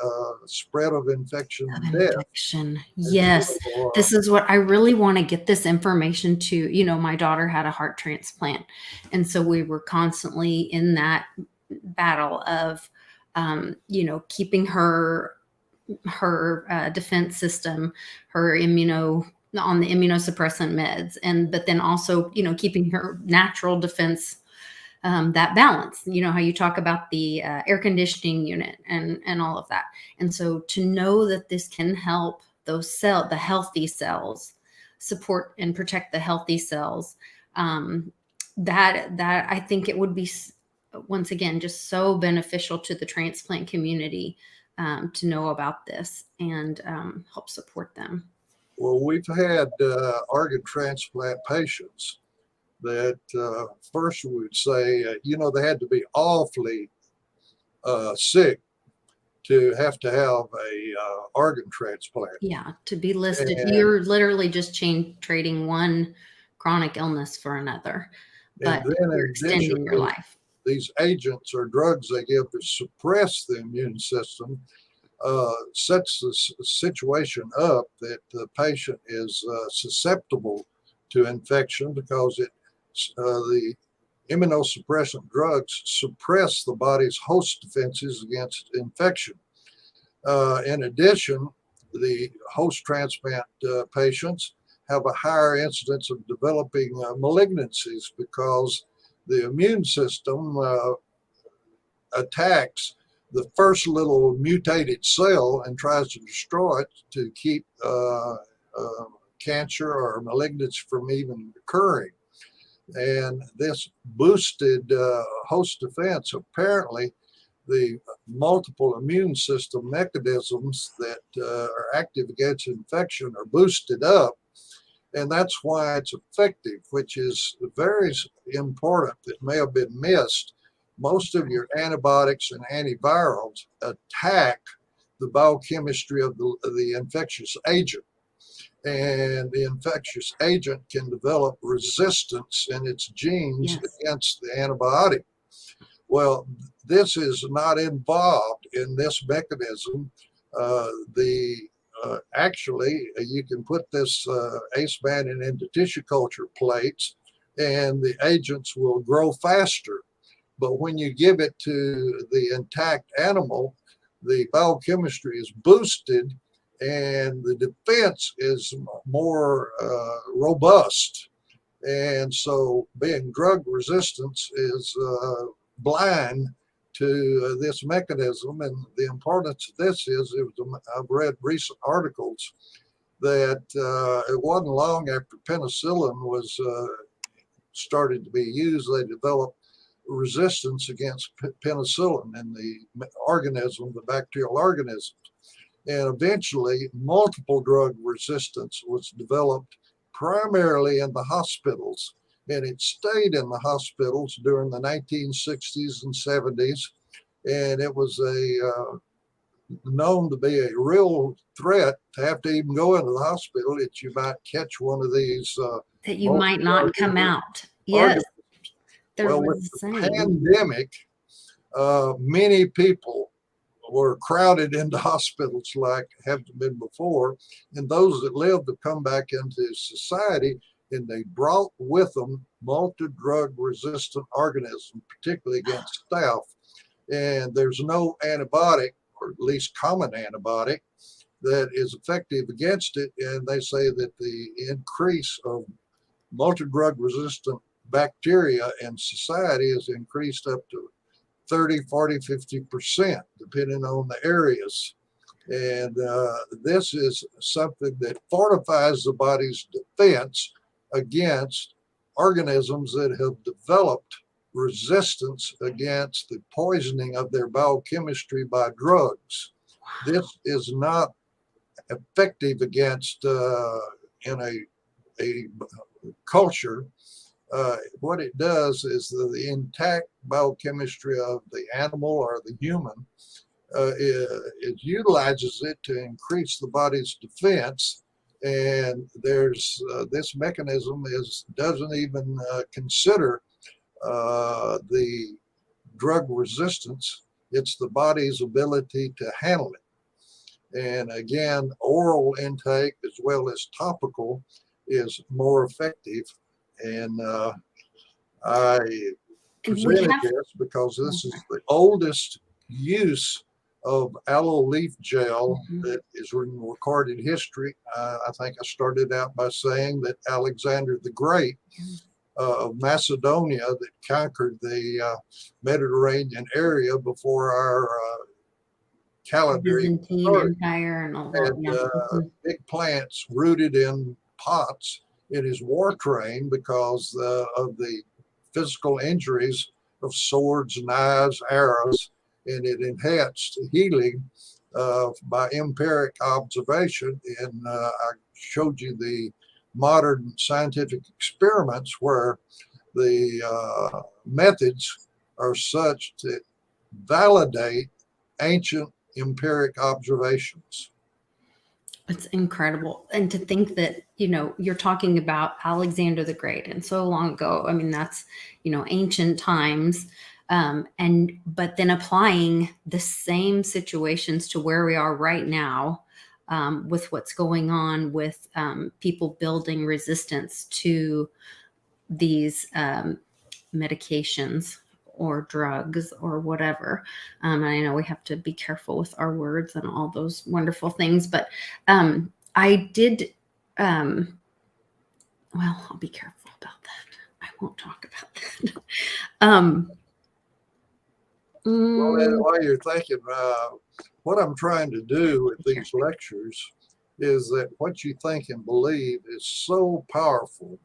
spread of infection and death. Infection. Yes. So, This is what I really want to get this information to. You know, my daughter had a heart transplant. And so we were constantly in that battle of, keeping her defense system, her on the immunosuppressant meds, but then also, keeping her natural defense, that balance, how you talk about the air conditioning unit and all of that. And so to know that this can help the healthy cells, support and protect the healthy cells, that I think it would be, once again, just so beneficial to the transplant community to know about this and help support them. Well, we've had organ transplant patients that first we would say, they had to be awfully sick to have a organ transplant. Yeah, to be listed, And, you're literally just trading one chronic illness for another, but you're extending your life. These agents or drugs they give to suppress the immune system sets the situation up that the patient is susceptible to infection, because the immunosuppressant drugs suppress the body's host defenses against infection. In addition, the host transplant patients have a higher incidence of developing malignancies, because the immune system attacks the first little mutated cell and tries to destroy it to keep cancer or malignancy from even occurring. And this boosted host defense, apparently the multiple immune system mechanisms that are active against infection are boosted up, and that's why it's effective, which is very important that may have been missed. Most of your antibiotics and antivirals attack the biochemistry of the infectious agent, and the infectious agent can develop resistance in its genes against the antibiotic. Well, this is not involved in this mechanism. Actually, you can put this ACE banding into tissue culture plates, and the agents will grow faster. But when you give it to the intact animal, the biochemistry is boosted, and the defense is more robust. And so being drug resistance is blind to this mechanism. And the importance of this is, I've read recent articles that it wasn't long after penicillin was started to be used, they developed resistance against penicillin in the organism, the bacterial organisms. And eventually, multiple drug resistance was developed primarily in the hospitals. And it stayed in the hospitals during the 1960s and 70s. And it was known to be a real threat to have to even go into the hospital that you might catch one of these. That you might not come out. Yes. Well, with the pandemic, many people were crowded into hospitals like haven't been before, and those that lived have come back into society, and they brought with them multi-drug resistant organisms, particularly against staph. And there's no antibiotic, or at least common antibiotic, that is effective against it. And they say that the increase of multi-drug resistant bacteria in society has increased up to 30, 40, 50%, depending on the areas. And this is something that fortifies the body's defense against organisms that have developed resistance against the poisoning of their biochemistry by drugs. This is not effective against in a culture. What it does is the intact biochemistry of the animal or the human, it utilizes it to increase the body's defense. And there's this mechanism doesn't even consider the drug resistance. It's the body's ability to handle it. And again, oral intake as well as topical is more effective. And I presented this because this is the oldest use of aloe leaf gel that is in recorded history. I think I started out by saying that Alexander the Great of Macedonia that conquered the Mediterranean area before our calendar Empire and all that. Big plants rooted in pots in his war train because of the physical injuries of swords, knives, arrows, and it enhanced healing by empiric observation. And I showed you the modern scientific experiments where the methods are such to validate ancient empiric observations. It's incredible. And to think that, you're talking about Alexander the Great and so long ago. I mean, that's, ancient times. But then applying the same situations to where we are right now, with what's going on with people building resistance to these medications or drugs or whatever. And I know we have to be careful with our words and all those wonderful things, but I did, well, I'll be careful about that. I won't talk about that. Well, while you're thinking, what I'm trying to do with these lectures is that what you think and believe is so powerful.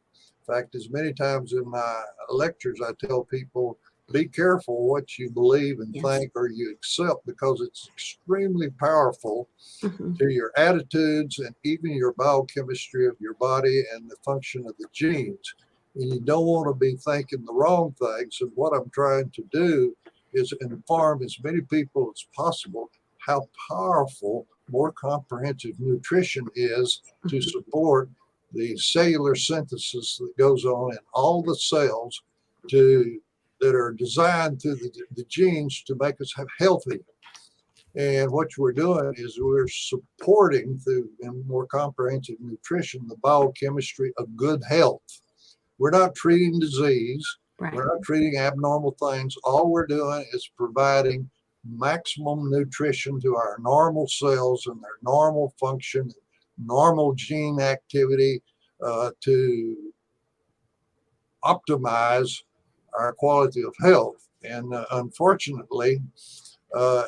In fact, as many times in my lectures, I tell people, be careful what you believe and think or you accept, because it's extremely powerful to your attitudes and even your biochemistry of your body and the function of the genes. And you don't want to be thinking the wrong things. And what I'm trying to do is inform as many people as possible how powerful more comprehensive nutrition is to support the cellular synthesis that goes on in all the cells that are designed through the genes to make us healthy. And what we're doing is we're supporting through more comprehensive nutrition the biochemistry of good health. We're not treating disease. Right. We're not treating abnormal things. All we're doing is providing maximum nutrition to our normal cells and their normal function, normal gene activity to optimize our quality of health. And unfortunately,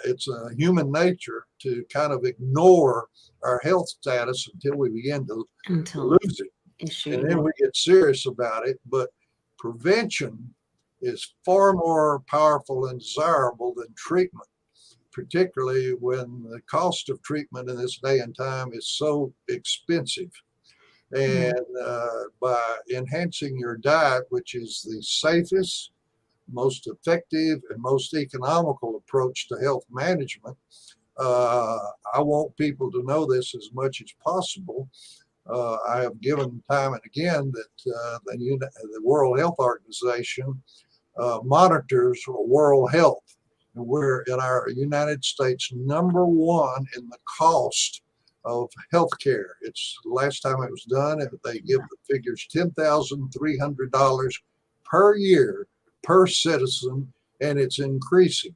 it's a human nature to kind of ignore our health status until we begin to lose it. And then we get serious about it. But prevention is far more powerful and desirable than treatment, particularly when the cost of treatment in this day and time is so expensive. And by enhancing your diet, which is the safest, most effective, and most economical approach to health management, I want people to know this as much as possible. I have given time and again that the World Health Organization monitors world health. And we're in our United States #1 in the cost of healthcare. It's the last time it was done, and they give the figures $10,300 per year per citizen, and it's increasing.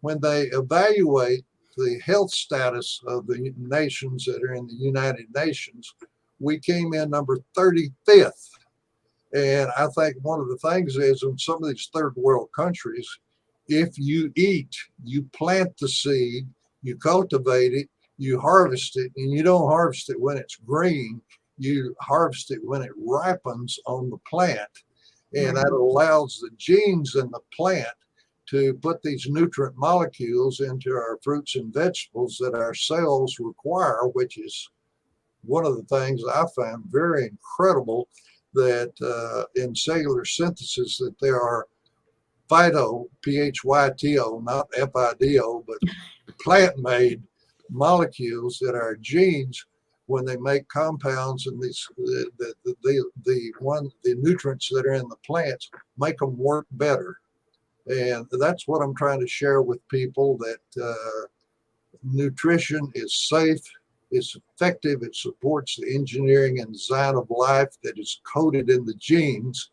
When they evaluate the health status of the nations that are in the United Nations, we came in number 35th. And I think one of the things is in some of these third world countries, if you eat, you plant the seed, you cultivate it, you harvest it, and you don't harvest it when it's green, you harvest it when it ripens on the plant. And that allows the genes in the plant to put these nutrient molecules into our fruits and vegetables that our cells require, which is one of the things I found very incredible, that in cellular synthesis that there are phyto, P-H-Y-T-O, not F-I-D-O, but plant-made molecules that our genes, when they make compounds and these the nutrients that are in the plants, make them work better. And that's what I'm trying to share with people, that nutrition is safe, it's effective, it supports the engineering and design of life that is coded in the genes.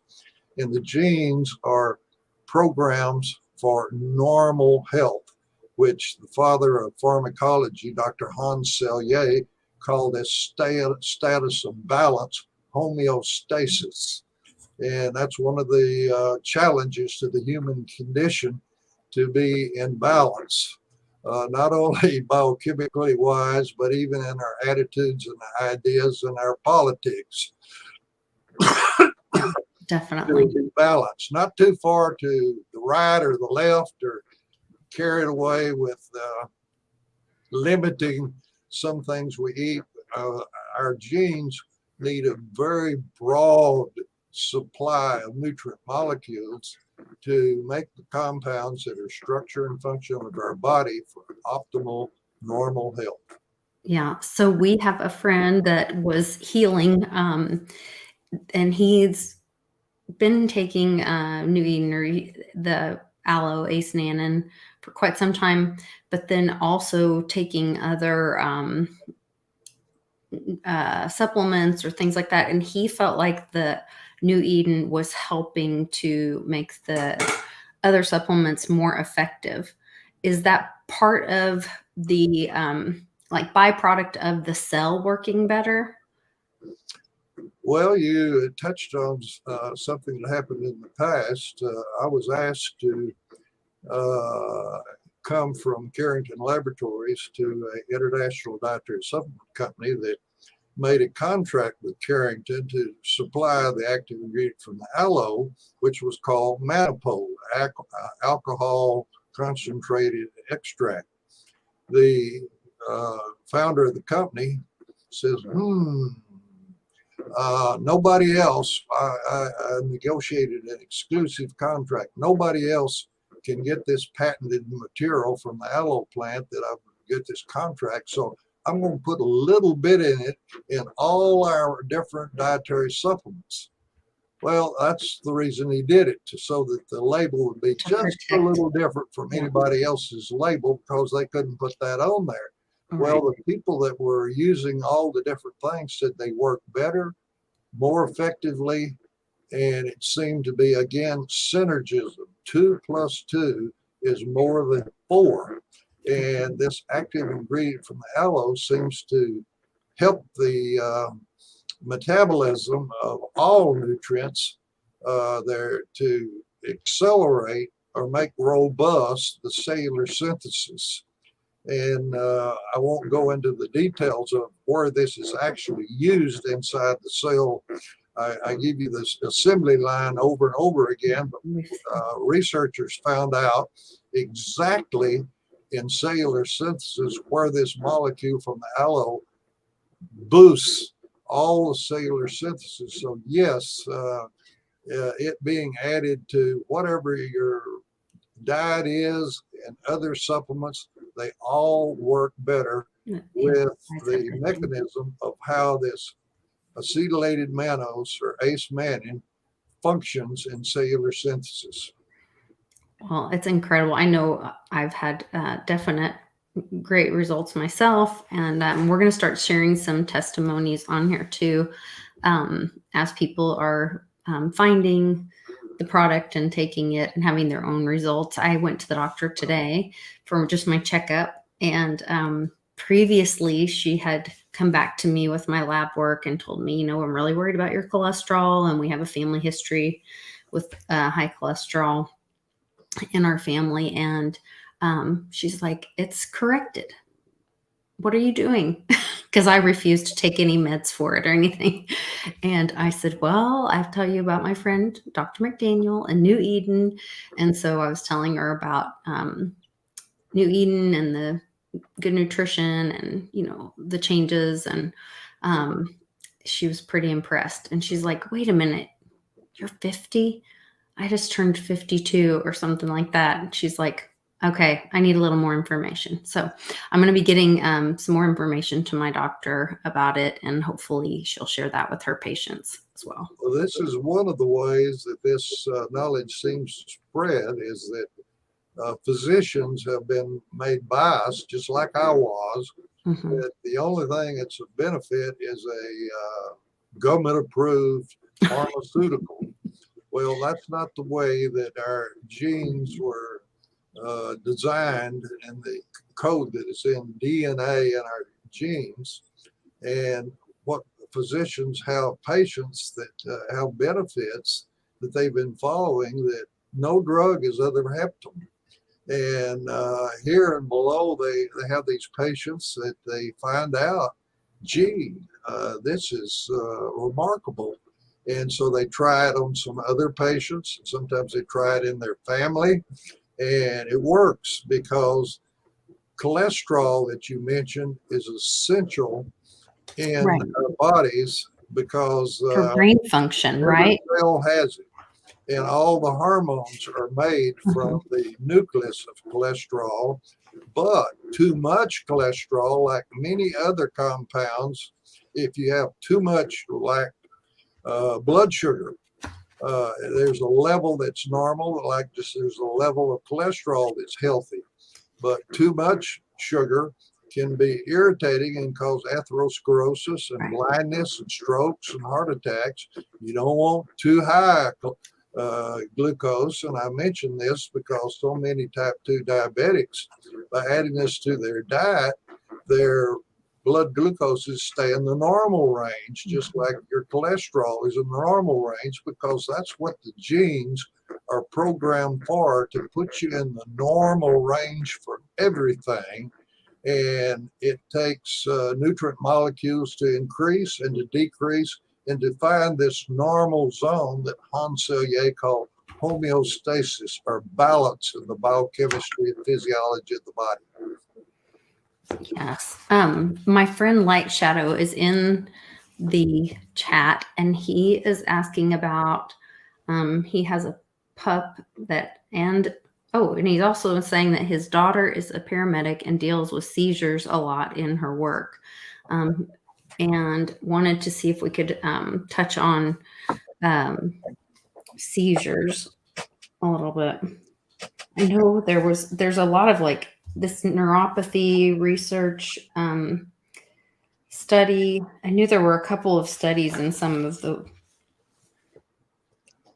And the genes are programs for normal health, which the father of pharmacology, Dr. Hans Selye, called as status of balance, homeostasis. And that's one of the challenges to the human condition, to be in balance, not only biochemically wise, but even in our attitudes and ideas and our politics. Definitely. To be balanced, not too far to the right or the left, or carried away with limiting some things we eat. Our genes need a very broad supply of nutrient molecules to make the compounds that are structure and function of our body for optimal normal health. Yeah. So we have a friend that was healing, and he's been taking New Eden, or the aloe ace-nanin, for quite some time, but then also taking other supplements or things like that. And he felt like the New Eden was helping to make the other supplements more effective. Is that part of the like byproduct of the cell working better? Well, you touched on something that happened in the past. I was asked to come from Carrington Laboratories to an international dietary supplement company that made a contract with Carrington to supply the active ingredient from the aloe, which was called mannitol, alcohol concentrated extract. The founder of the company says, nobody else, I negotiated an exclusive contract. Nobody else can get this patented material from the aloe plant that I get this contract. So I'm going to put a little bit in it in all our different dietary supplements. Well, that's the reason he did it, so that the label would be just a little different from anybody else's label, because they couldn't put that on there. Well, the people that were using all the different things said they work better, more effectively, and it seemed to be, again, synergism. 2 + 2 is more than 4. before. And this active ingredient from the aloe seems to help the metabolism of all nutrients there to accelerate or make robust the cellular synthesis. And I won't go into the details of where this is actually used inside the cell. I give you this assembly line over and over again, but researchers found out exactly in cellular synthesis where this molecule from the aloe boosts all the cellular synthesis. So yes, it being added to whatever your diet is and other supplements, they all work better with the mechanism of how this acetylated mannose or ACE mannan functions in cellular synthesis. Well, it's incredible. I know I've had definite great results myself, and we're going to start sharing some testimonies on here too, as people are finding the product and taking it and having their own results. I went to the doctor today for just my checkup, and previously she had come back to me with my lab work and told me, I'm really worried about your cholesterol, and we have a family history with high cholesterol in our family. And she's like, it's corrected. What are you doing? Because I refused to take any meds for it or anything. And I said, well, I have to tell you about my friend, Dr. McDaniel in New Eden. And so I was telling her about New Eden and the good nutrition and, the changes. And she was pretty impressed. And she's like, wait a minute, you're 50? I just turned 52 or something like that. And she's like, okay, I need a little more information. So I'm going to be getting some more information to my doctor about it, and hopefully she'll share that with her patients as well. Well, this is one of the ways that this knowledge seems to spread, is that physicians have been made biased, just like I was. Mm-hmm. That the only thing that's a benefit is a government-approved pharmaceutical. Well, that's not the way that our genes were designed, and the code that is in DNA in our genes. And what physicians have patients that have benefits that they've been following that no drug has ever helped them. And here and below, they have these patients that they find out, gee, this is remarkable. And so they try it on some other patients. Sometimes they try it in their family, and it works, because cholesterol that you mentioned is essential in our bodies, because for brain function, every right? cell has it, and all the hormones are made from the nucleus of cholesterol. But too much cholesterol, like many other compounds, if you have too much, like blood sugar, there's a level that's normal, like just there's a level of cholesterol that's healthy. But too much sugar can be irritating and cause atherosclerosis and blindness and strokes and heart attacks. You don't want too high glucose. And I mention this because so many type 2 diabetics, by adding this to their diet, their blood glucoses stay in the normal range, just like your cholesterol is in the normal range, because that's what the genes are programmed for, to put you in the normal range for everything. And it takes nutrient molecules to increase and to decrease and to find this normal zone that Hans Selye called homeostasis, or balance in the biochemistry and physiology of the body. Yes. My friend Light Shadow is in the chat, and he is asking about, he has a pup and he's also saying that his daughter is a paramedic and deals with seizures a lot in her work, and wanted to see if we could touch on seizures a little bit. I know there's a lot of like this neuropathy research study. I knew there were a couple of studies in some of the.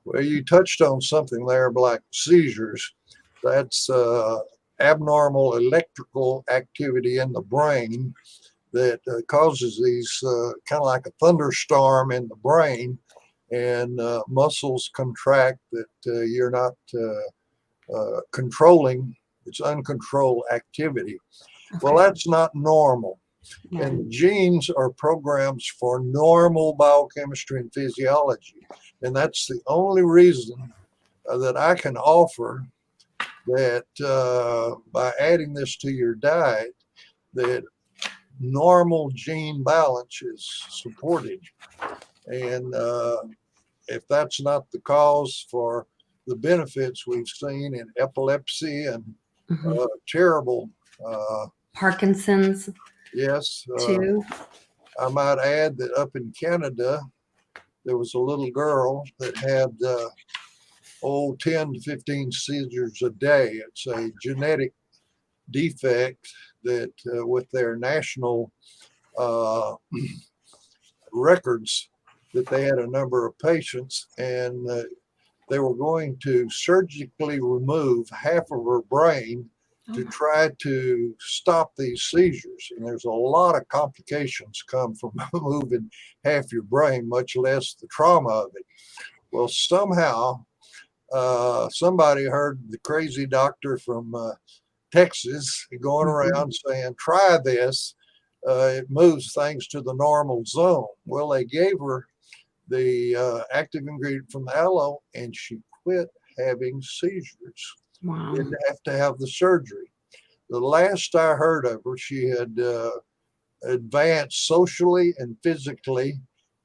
Well, you touched on something there, like seizures. That's abnormal electrical activity in the brain that causes these kind of like a thunderstorm in the brain, and muscles contract that you're not controlling. It's uncontrolled activity. Well, Okay. that's not normal. Yeah. And the genes are programs for normal biochemistry and physiology. And that's the only reason that I can offer that by adding this to your diet, that normal gene balance is supported. And if that's not the cause for the benefits we've seen in epilepsy and Mhm. terrible, Parkinson's yes, too. I might add that up in Canada, there was a little girl that had 10 to 15 seizures a day. It's a genetic defect that with their national records, that they had a number of patients, and they were going to surgically remove half of her brain to try to stop these seizures. And there's a lot of complications come from moving half your brain, much less the trauma of it. Well, somehow somebody heard the crazy doctor from Texas going around saying, try this. It moves things to the normal zone. Well, they gave her the active ingredient from the aloe, and she quit having seizures. Wow. Didn't have to have the surgery. The last I heard of her, she had advanced socially and physically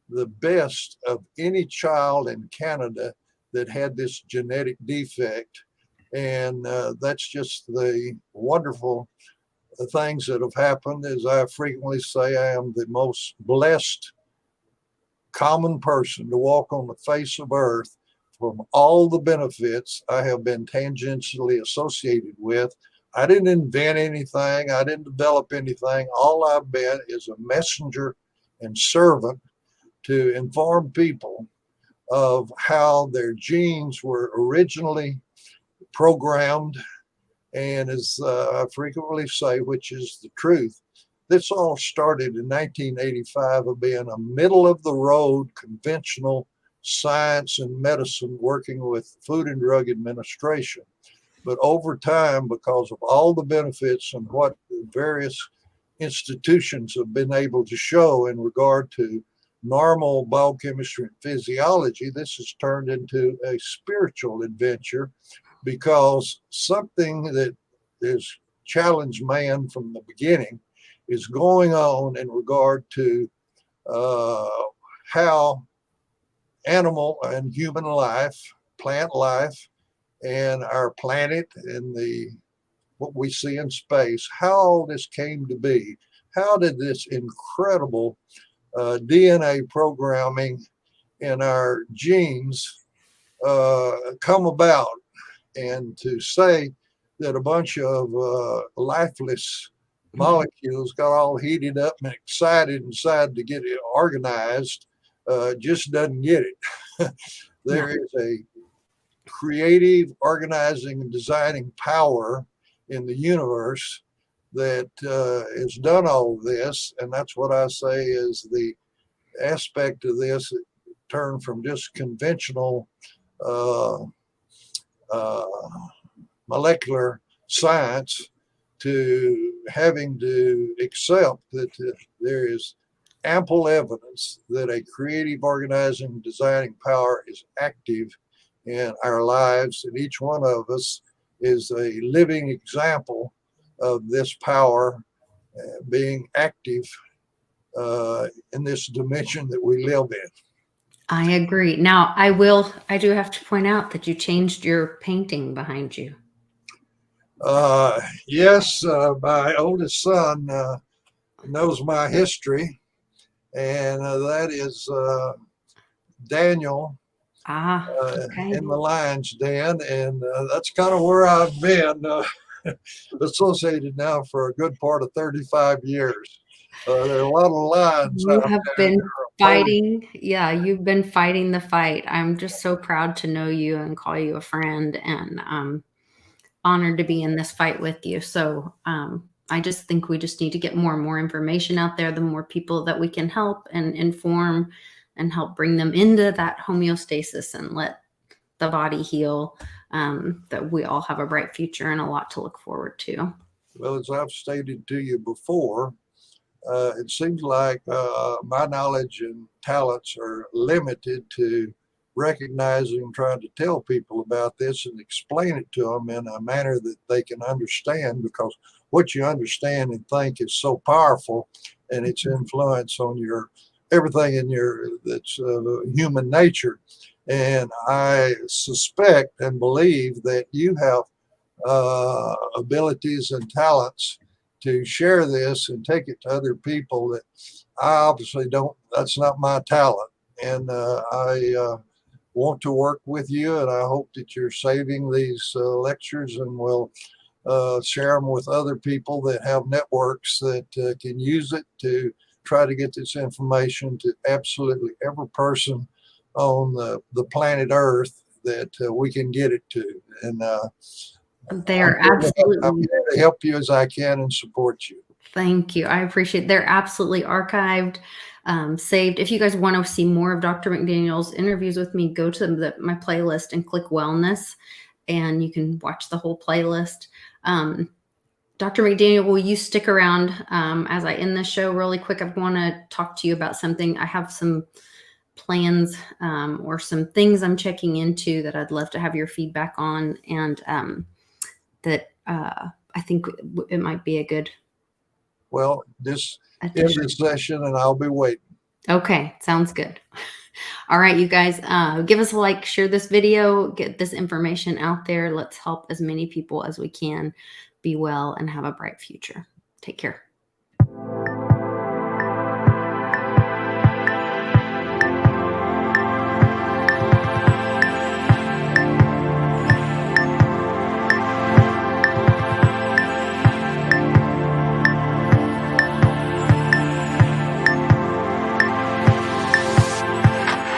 the best of any child in Canada that had this genetic defect. And that's just the wonderful things that have happened. As I frequently say, I am the most blessed common person to walk on the face of earth from all the benefits I have been tangentially associated with. I didn't invent anything. I didn't develop anything. All I've been is a messenger and servant to inform people of how their genes were originally programmed. And as I frequently say, which is the truth, this all started in 1985 of being a middle of the road conventional science and medicine working with Food and Drug Administration. But over time, because of all the benefits and what various institutions have been able to show in regard to normal biochemistry and physiology, this has turned into a spiritual adventure, because something that has challenged man from the beginning is going on in regard to how animal and human life, plant life, and our planet and the what we see in space, how all this came to be. How did this incredible DNA programming in our genes come about? And to say that a bunch of lifeless molecules got all heated up and excited and decided to get it organized just doesn't get it. There is a creative organizing and designing power in the universe that has done all of this. And that's what I say is the aspect of this that turned from just conventional uh, molecular science to having to accept that there is ample evidence that a creative organizing designing power is active in our lives, and each one of us is a living example of this power being active in this dimension that we live in. I agree. Now, I do have to point out that you changed your painting behind you. Yes, my oldest son knows my history, and that is Daniel Okay. in the lion's den, and that's kind of where I've been associated now for a good part of 35 years. There are a lot of lions You out have there. been fighting. Yeah, you've been fighting the fight. I'm just so proud to know you and call you a friend. And honored to be in this fight with you. So I just think we just need to get more and more information out there. The more people that we can help and inform and help bring them into that homeostasis and let the body heal, that we all have a bright future and a lot to look forward to. Well, as I've stated to you before, it seems like my knowledge and talents are limited to recognizing, trying to tell people about this and explain it to them in a manner that they can understand, because what you understand and think is so powerful, and its influence on your everything in your that's human nature. And I suspect and believe that you have abilities and talents to share this and take it to other people that I obviously don't. That's not my talent, and I want to work with you, and I hope that you're saving these lectures and will share them with other people that have networks that can use it to try to get this information to absolutely every person on the planet Earth that we can get it to. And They're I'm absolutely, here to help you as I can and support you. thank you. I appreciate it. They're absolutely archived, saved. If you guys want to see more of Dr. McDaniel's interviews with me, go to my playlist and click wellness, and you can watch the whole playlist. Dr. McDaniel, will you stick around as I end this show really quick? I want to talk to you about something. I have some plans or some things I'm checking into that I'd love to have your feedback on, and that I think it might be a good Well, this is addition. a session, and I'll be waiting. Okay, sounds good. All right, you guys, give us a like, share this video, get this information out there. Let's help as many people as we can be well and have a bright future. Take care.